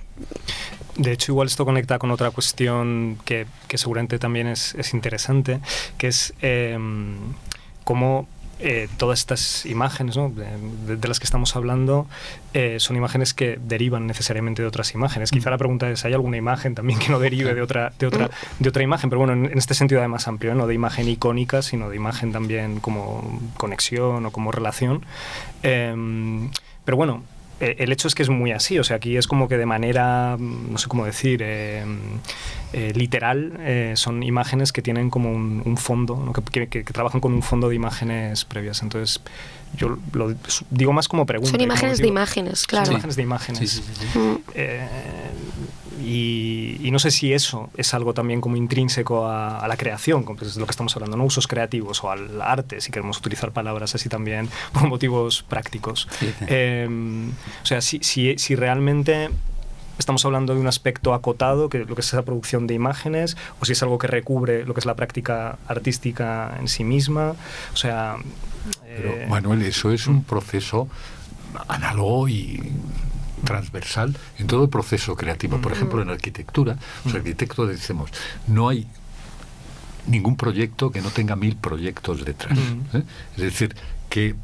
De hecho, igual esto conecta con otra cuestión que seguramente también es interesante, que es cómo todas estas imágenes, ¿no? de las que estamos hablando, son imágenes que derivan necesariamente de otras imágenes. Quizá la pregunta es, ¿hay alguna imagen también que no derive de otra imagen? Pero bueno, en este sentido además amplio, no de imagen icónica, sino de imagen también como conexión o como relación. Pero bueno, el hecho es que es muy así, o sea, aquí es como que de manera, no sé cómo decir, literal, son imágenes que tienen como un fondo, ¿no? que trabajan con un fondo de imágenes previas. Entonces, yo lo digo más como pregunta. Son imágenes de imágenes, claro. Son imágenes de imágenes. Sí. Y no sé si eso es algo también como intrínseco a la creación, como es de lo que estamos hablando, no usos creativos, o al arte, si queremos utilizar palabras así también por motivos prácticos. Sí. O sea, si realmente estamos hablando de un aspecto acotado, que lo que es esa producción de imágenes, o si es algo que recubre lo que es la práctica artística en sí misma. O sea... Pero, Manuel, eso es un proceso análogo y transversal en todo el proceso creativo. Por ejemplo, en arquitectura, los arquitectos decimos, no hay ningún proyecto que no tenga 1000 proyectos detrás. Es decir, que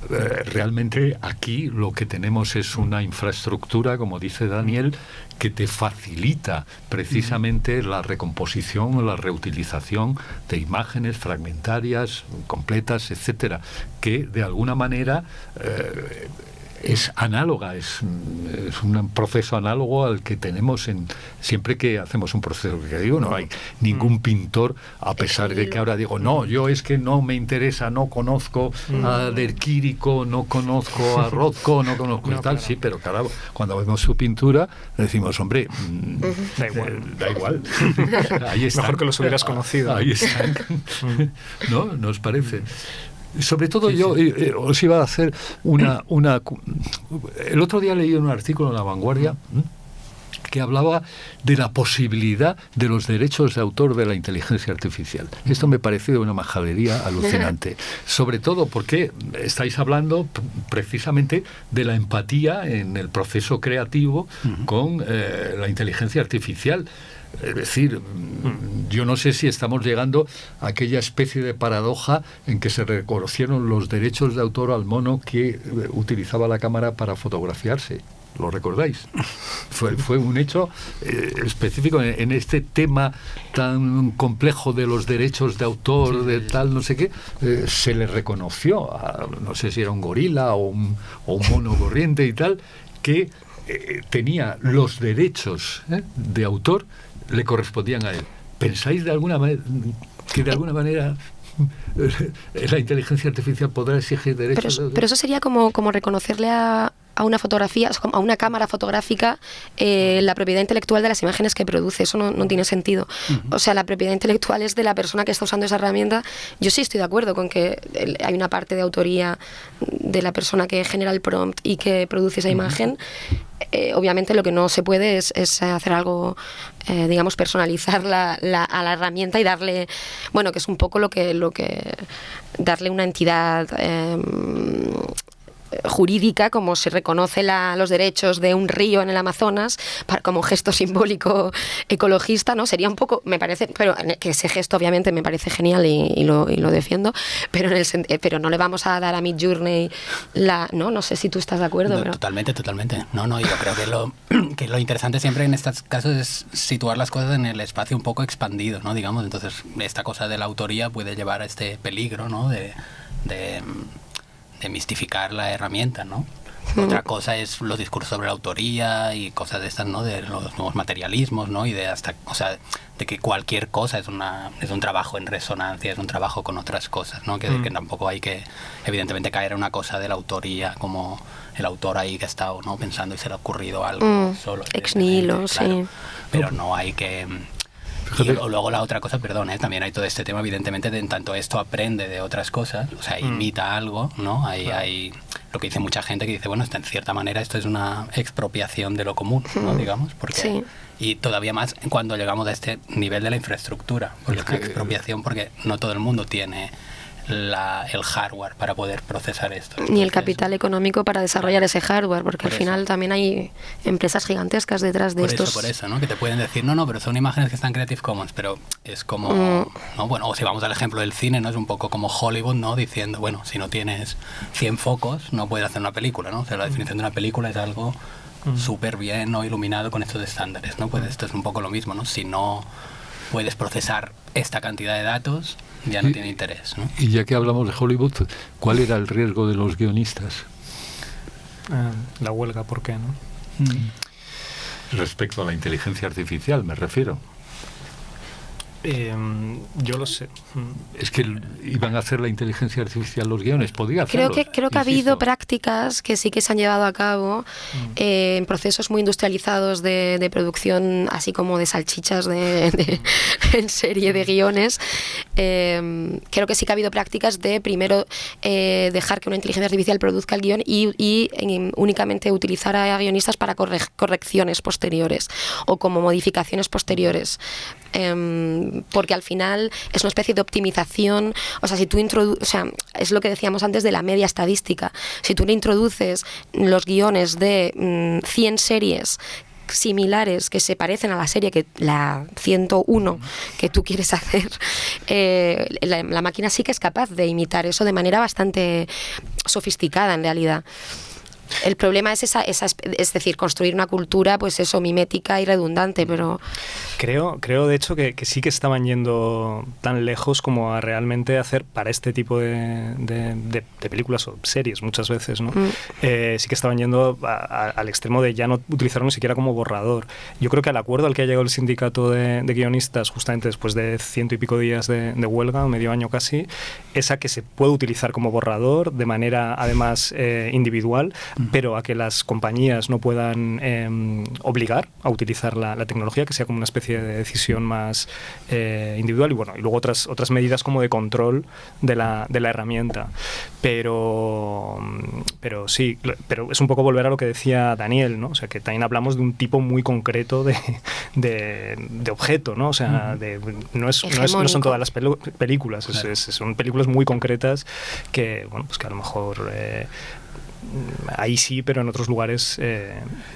realmente aquí lo que tenemos es una infraestructura, como dice Daniel, que te facilita precisamente la recomposición o la reutilización de imágenes fragmentarias, completas, etcétera, que de alguna manera es análoga, es un proceso análogo al que tenemos siempre que hacemos un proceso creativo. No hay ningún pintor, a pesar de que ahora digo, no, yo es que no me interesa, no conozco a Del Quirico, no conozco a Rothko, no conozco y tal, claro. Sí, pero claro, cuando vemos su pintura decimos, hombre, da igual. Ahí está. Mejor que los hubieras conocido. Ahí está. ¿No? ¿Nos parece? Sobre todo yo os iba a hacer una... El otro día leí un artículo en La Vanguardia que hablaba de la posibilidad de los derechos de autor de la inteligencia artificial. Esto me pareció una majadería alucinante. Sobre todo porque estáis hablando precisamente de la empatía en el proceso creativo con la inteligencia artificial. Es decir, yo no sé si estamos llegando a aquella especie de paradoja en que se reconocieron los derechos de autor al mono que utilizaba la cámara para fotografiarse. ¿Lo recordáis? Fue un hecho específico en este tema tan complejo de los derechos de autor, de tal, no sé qué, se le reconoció a, no sé si era un gorila o un mono corriente y tal, que tenía los derechos de autor, le correspondían a él. ¿Pensáis de alguna manera que de alguna manera la inteligencia artificial podrá exigir derechos de autor? Pero eso sería como reconocerle a a una fotografía, a una cámara fotográfica, la propiedad intelectual de las imágenes que produce. Eso no tiene sentido. O sea, la propiedad intelectual es de la persona que está usando esa herramienta. Yo sí estoy de acuerdo con que hay una parte de autoría de la persona que genera el prompt y que produce esa imagen. Obviamente lo que no se puede es hacer algo, digamos, personalizar a la herramienta y darle, bueno, que es un poco lo que darle una entidad jurídica, como se reconoce los derechos de un río en el Amazonas como gesto simbólico ecologista, ¿no? Sería un poco, me parece, pero que ese gesto obviamente me parece genial y lo defiendo, pero no le vamos a dar a Midjourney no sé si tú estás de acuerdo. No, pero... Totalmente. No, yo creo que lo interesante siempre en estos casos es situar las cosas en el espacio un poco expandido, ¿no? Digamos, entonces esta cosa de la autoría puede llevar a este peligro, ¿no? De mistificar la herramienta, ¿no? Otra cosa es los discursos sobre la autoría y cosas de estas, ¿no? De los nuevos materialismos, ¿no? Y de de que cualquier cosa es un trabajo en resonancia, es un trabajo con otras cosas, ¿no? Que tampoco hay que, evidentemente, caer en una cosa de la autoría como el autor ahí que ha estado, ¿no? Pensando y se le ha ocurrido algo solo. Ex nihilo, claro, sí. Pero no hay que... Y luego la otra cosa, perdón, también hay todo este tema, evidentemente, de en tanto esto aprende de otras cosas, o sea, imita algo, ¿no? Hay lo que dice mucha gente que dice, bueno, en cierta manera esto es una expropiación de lo común, ¿no? Digamos, porque... Sí. Y todavía más cuando llegamos a este nivel de la infraestructura, porque es una expropiación porque no todo el mundo tiene el hardware para poder procesar esto. Ni el capital económico para desarrollar ese hardware, porque al final también hay empresas gigantescas detrás de estos. Por eso, ¿no? Que te pueden decir, no, pero son imágenes que están Creative Commons, pero es como, ¿no? Bueno, o si vamos al ejemplo del cine, ¿no? Es un poco como Hollywood, ¿no? Diciendo, bueno, si no tienes 100 focos, no puedes hacer una película, ¿no? O sea, la definición de una película es algo súper bien, ¿no? Iluminado con estos estándares, ¿no? Pues esto es un poco lo mismo, ¿no? Si no puedes procesar esta cantidad de datos, ya no tiene interés, ¿no? Y ya que hablamos de Hollywood, ¿cuál era el riesgo de los guionistas? La huelga, ¿por qué, no? Respecto a la inteligencia artificial, me refiero. Yo lo sé. Es que iban a hacer la inteligencia artificial los guiones, podía hacerlo. Creo que ha habido prácticas que sí que se han llevado a cabo en procesos muy industrializados de producción, así como de salchichas en serie de guiones. Creo que sí que ha habido prácticas de primero dejar que una inteligencia artificial produzca el guión y únicamente utilizar a guionistas para correcciones posteriores o como modificaciones posteriores. Porque al final es una especie de optimización, o sea, si tú es lo que decíamos antes de la media estadística, si tú le introduces los guiones de 100 series similares que se parecen a la serie, que la 101 que tú quieres hacer, la máquina sí que es capaz de imitar eso de manera bastante sofisticada en realidad. El problema es es decir, construir una cultura, pues eso, mimética y redundante, pero... Creo de hecho que sí que estaban yendo tan lejos como a realmente hacer para este tipo de películas o series muchas veces, ¿no? Sí que estaban yendo al extremo de ya no utilizarlo ni siquiera como borrador. Yo creo que al acuerdo al que ha llegado el sindicato de guionistas justamente después de 100 y pico días de huelga, medio año casi, es a que se puede utilizar como borrador de manera además individual, pero a que las compañías no puedan obligar a utilizar la tecnología, que sea como una especie de decisión más individual, y bueno, y luego otras medidas como de control de la herramienta. Pero sí, pero es un poco volver a lo que decía Daniel, ¿no? O sea, que también hablamos de un tipo muy concreto de objeto, ¿no? O sea, no son todas las películas, son películas muy concretas que, bueno, pues que a lo mejor ahí sí, pero en otros lugares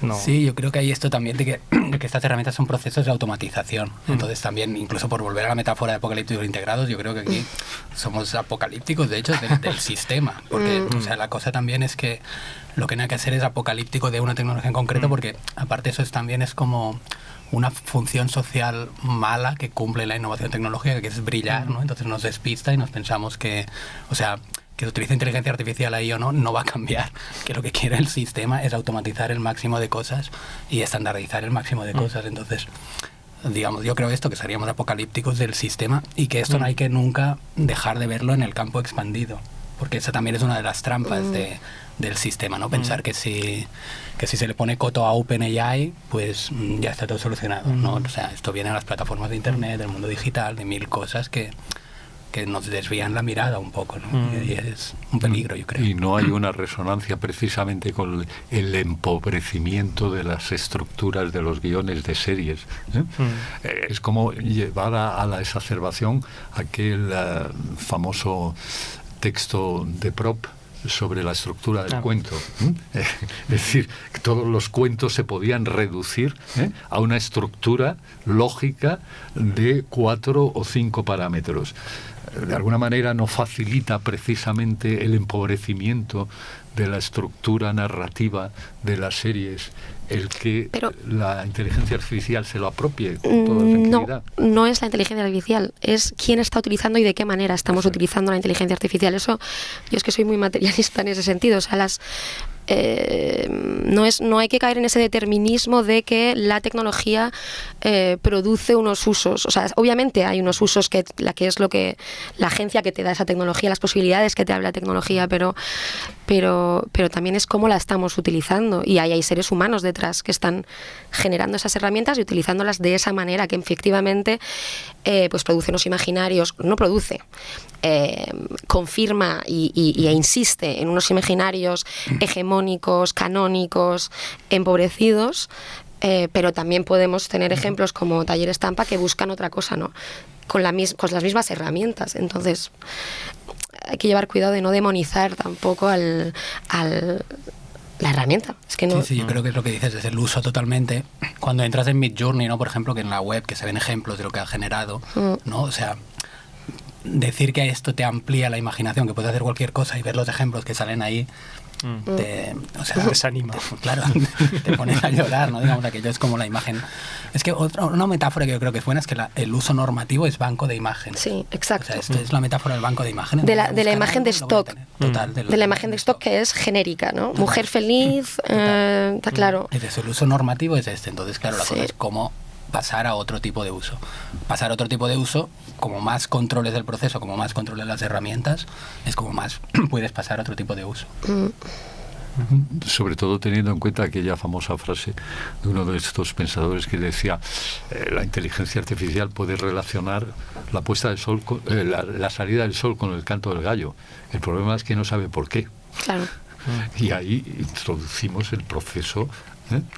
no. Sí, yo creo que hay esto también de que estas herramientas son procesos de automatización. Entonces también, incluso por volver a la metáfora de apocalípticos integrados, yo creo que aquí somos apocalípticos, de hecho, del sistema. Porque o sea, la cosa también es que lo que no hay que hacer es apocalíptico de una tecnología en concreto, porque aparte eso también es como una función social mala que cumple la innovación tecnológica, que es brillar, ¿no? Entonces nos despista y nos pensamos que, o sea, que se utilice inteligencia artificial ahí o no va a cambiar. Que lo que quiere el sistema es automatizar el máximo de cosas y estandarizar el máximo de cosas. Entonces, digamos, yo creo esto, que seríamos apocalípticos del sistema y que esto no hay que nunca dejar de verlo en el campo expandido. Porque esa también es una de las trampas de del sistema, ¿no? Pensar que si se le pone coto a OpenAI, pues ya está todo solucionado, ¿no? O sea, esto viene a las plataformas de internet, del mundo digital, de mil cosas que nos desvían la mirada un poco, ¿no? Y es un peligro, yo creo. Y no hay una resonancia precisamente con el empobrecimiento de las estructuras de los guiones de series, ¿eh? Es como llevar a la exacerbación aquel famoso texto de Propp sobre la estructura del cuento. Es decir, que todos los cuentos se podían reducir a una estructura lógica de 4 o 5 parámetros. De alguna manera no facilita precisamente el empobrecimiento de la estructura narrativa de las series el que la inteligencia artificial se lo apropie con toda tranquilidad. No es la inteligencia artificial, es quién está utilizando y de qué manera estamos utilizando la inteligencia artificial. Eso, yo es que soy muy materialista en ese sentido. O sea, no hay que caer en ese determinismo de que la tecnología produce unos usos. O sea, obviamente hay unos usos que es lo que la agencia que te da esa tecnología, las posibilidades que te da la tecnología, pero también es cómo la estamos utilizando, y hay seres humanos detrás que están generando esas herramientas y utilizándolas de esa manera que efectivamente pues produce unos imaginarios, no produce, confirma e insiste en unos imaginarios hegemónicos, canónicos, empobrecidos, pero también podemos tener ejemplos como Taller Estampa que buscan otra cosa, ¿no? Con las mismas herramientas. Entonces hay que llevar cuidado de no demonizar tampoco la herramienta. Es que no. Sí, yo creo que es lo que dices, es el uso totalmente. Cuando entras en Midjourney, ¿no? Por ejemplo, que en la web que se ven ejemplos de lo que ha generado, ¿no? O sea, decir que esto te amplía la imaginación, que puedes hacer cualquier cosa y ver los ejemplos que salen ahí, te desanima. Claro, te pones a llorar, ¿no? Digamos, aquello es como la imagen. Es que una metáfora que yo creo que es buena es que el uso normativo es banco de imágenes. Sí, exacto. O sea, esto es la metáfora del banco de imágenes. De la imagen de stock. Total. De la imagen de stock que es genérica, ¿no? Total. Mujer feliz, está claro. Entonces, el uso normativo es este. Entonces, claro, la cosa es cómo pasar a otro tipo de uso. Pasar a otro tipo de uso, como más controles del proceso, como más controles las herramientas, es como más puedes pasar a otro tipo de uso. Sobre todo teniendo en cuenta aquella famosa frase de uno de estos pensadores que decía la inteligencia artificial puede relacionar la puesta del sol la salida del sol con el canto del gallo. El problema es que no sabe por qué. Claro. Y ahí introducimos el proceso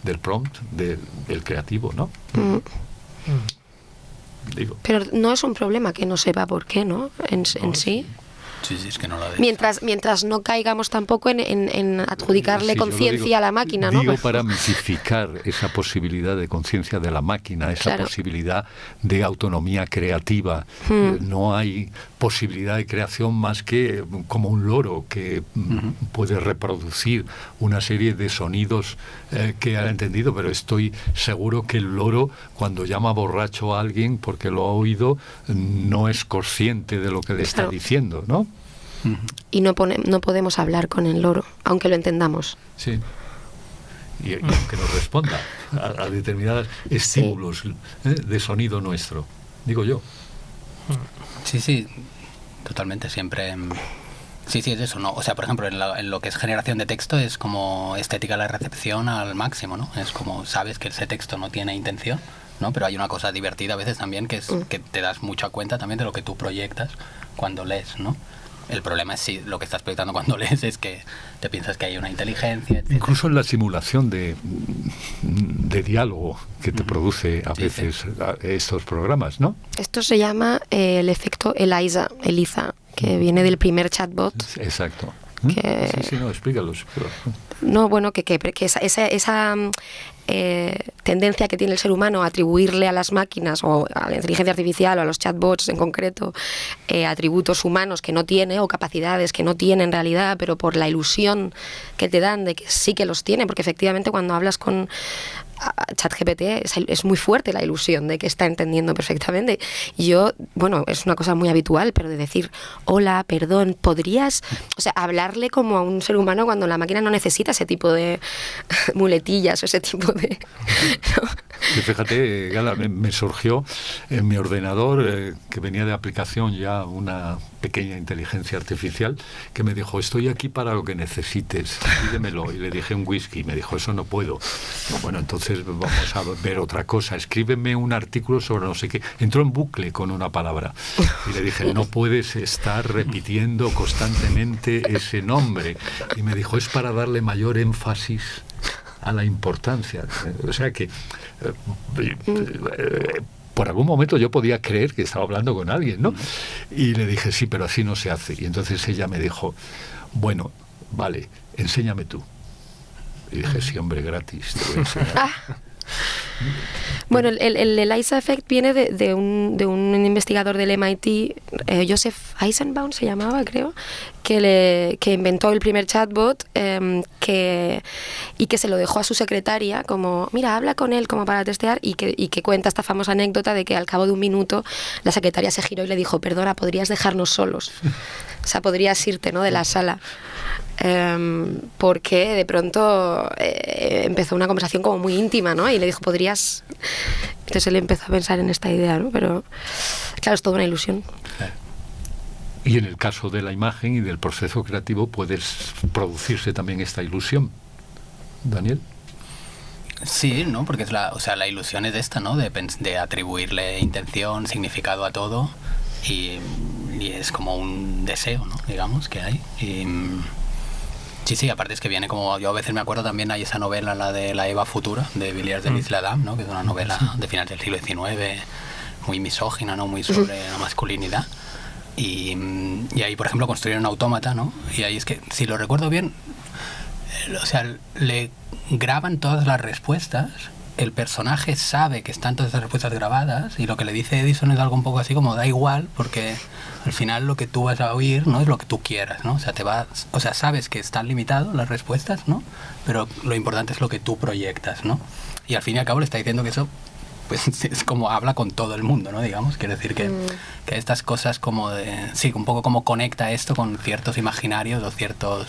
del prompt del creativo, ¿no? Digo. Pero no es un problema que no sepa por qué, ¿no? En sí. Sí, es que no la mientras no caigamos tampoco en adjudicarle conciencia a la máquina, ¿no? Digo para mitificar esa posibilidad de conciencia de la máquina, esa posibilidad de autonomía creativa. No hay posibilidad de creación más que como un loro que puede reproducir una serie de sonidos que ha entendido, pero estoy seguro que el loro, cuando llama borracho a alguien porque lo ha oído, no es consciente de lo que le está diciendo, ¿no? Y no podemos hablar con el loro, aunque lo entendamos. Sí. Y aunque nos responda a determinados estímulos de sonido nuestro, digo yo. Sí, totalmente, siempre. Sí, es eso, ¿no? O sea, por ejemplo, en lo que es generación de texto es como estética de la recepción al máximo, ¿no? Es como sabes que ese texto no tiene intención, ¿no? Pero hay una cosa divertida a veces también que es que te das mucha cuenta también de lo que tú proyectas cuando lees, ¿no? El problema es si lo que estás proyectando cuando lees es que te piensas que hay una inteligencia, etc. Incluso en la simulación de diálogo que te produce a veces estos programas, ¿no? Esto se llama el efecto Eliza, que viene del primer chatbot. Exacto. Que, no, explícalo. No, bueno, que esa tendencia que tiene el ser humano a atribuirle a las máquinas o a la inteligencia artificial o a los chatbots en concreto atributos humanos que no tiene o capacidades que no tiene en realidad, pero por la ilusión que te dan de que sí que los tiene, porque efectivamente cuando hablas con ChatGPT es muy fuerte la ilusión de que está entendiendo perfectamente. Y yo, bueno, es una cosa muy habitual, pero de decir, hola, perdón, ¿podrías...? O sea, hablarle como a un ser humano cuando la máquina no necesita ese tipo de muletillas o ese tipo de... ¿no? Y fíjate, Gala, me surgió en mi ordenador, que venía de aplicación ya una pequeña inteligencia artificial, que me dijo, estoy aquí para lo que necesites, pídemelo. Y le dije un whisky, y me dijo, eso no puedo. Bueno, entonces vamos a ver otra cosa, escríbeme un artículo sobre no sé qué. Entró en bucle con una palabra. Y le dije, no puedes estar repitiendo constantemente ese nombre. Y me dijo, es para darle mayor énfasis a la importancia. O sea que por algún momento yo podía creer que estaba hablando con alguien, ¿no? Y le dije, sí, pero así no se hace. Y entonces ella me dijo, bueno, vale, enséñame tú. Y dije, sí, hombre, gratis, te voy a enseñar. Bueno, el ELIZA Effect viene de un investigador del MIT, Joseph Eisenbaum se llamaba, creo, que inventó el primer chatbot y que se lo dejó a su secretaria como, mira, habla con él como para testear, y que cuenta esta famosa anécdota de que al cabo de un minuto la secretaria se giró y le dijo, perdona, ¿podrías dejarnos solos? O sea, podrías irte, ¿no?, de la sala. Porque de pronto empezó una conversación como muy íntima, ¿no? Y le dijo, ¿podrías...? Entonces él empezó a pensar en esta idea, ¿no? Pero claro, es toda una ilusión. Y en el caso de la imagen y del proceso creativo puede producirse también esta ilusión. ¿Daniel? Sí, ¿no? Porque es la ilusión es esta, ¿no? De atribuirle intención, significado a todo, y es como un deseo, ¿no?, digamos, que hay. Y, sí, aparte es que viene como, yo a veces me acuerdo también, hay esa novela, la de La Eva Futura, de Villiers de L'Isle-Adam, ¿no?, que es una novela de finales del siglo XIX, muy misógina, ¿no?, muy sobre la masculinidad. Y ahí, por ejemplo, construyeron un autómata, ¿no? Y ahí es que, si lo recuerdo bien, o sea, le graban todas las respuestas, el personaje sabe que están todas esas respuestas grabadas, y lo que le dice Edison es algo un poco así como, da igual, porque al final lo que tú vas a oír no es lo que tú quieras, ¿no? O sea, sabes que están limitadas las respuestas, ¿no? Pero lo importante es lo que tú proyectas, ¿no? Y al fin y al cabo le está diciendo que eso, pues, es como habla con todo el mundo, ¿no? Digamos, quiere decir que estas cosas como de... Sí, un poco como conecta esto con ciertos imaginarios o ciertos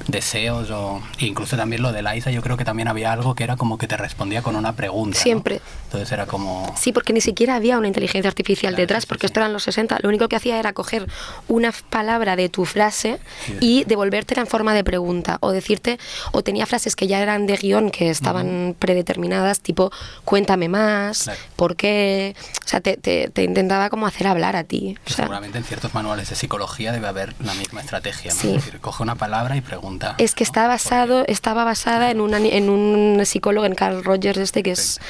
deseos, o incluso también lo de Eliza, yo creo que también había algo que era como que te respondía con una pregunta, siempre, ¿no? Entonces era como... Sí, porque ni siquiera había una inteligencia artificial detrás, porque esto eran los 60, lo único que hacía era coger una palabra de tu frase y devolvértela en forma de pregunta, o decirte, o tenía frases que ya eran de guión, que estaban predeterminadas, tipo, cuéntame más, ¿por qué? O sea, te intentaba como hacer hablar a ti. O sea, seguramente en ciertos manuales de psicología debe haber la misma estrategia, ¿no? Sí. Es decir, coge una palabra y pregunta. Es que estaba basada en un psicólogo, en Carl Rogers, que es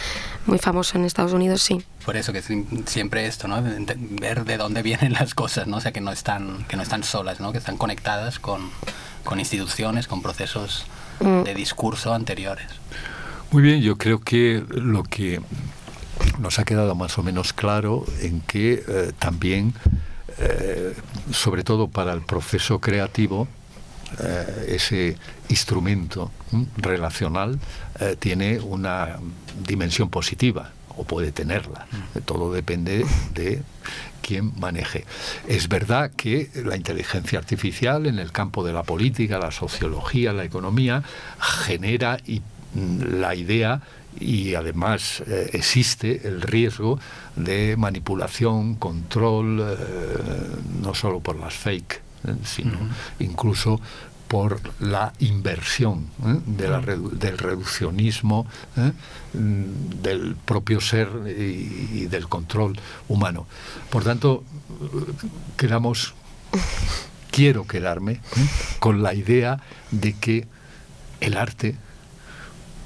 muy famoso en Estados Unidos, sí. Por eso que siempre esto, ¿no? Ver de dónde vienen las cosas, ¿no? O sea, que no están solas, ¿no? Que están conectadas con instituciones, con procesos de discurso anteriores. Muy bien, yo creo que lo que nos ha quedado más o menos claro en que también, sobre todo para el proceso creativo, ese instrumento relacional tiene una dimensión positiva, o puede tenerla. Todo depende de quién maneje. Es verdad que la inteligencia artificial en el campo de la política, la sociología, la economía, genera la idea, y además existe el riesgo de manipulación, control, no solo por las fake, sino incluso por la inversión del reduccionismo, del propio ser y del control humano. Por tanto, quiero quedarme con la idea de que el arte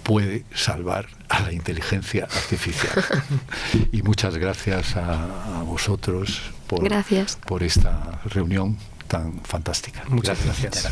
puede salvar a la inteligencia artificial. Y muchas gracias a vosotros por esta reunión tan fantástica. Muchas gracias.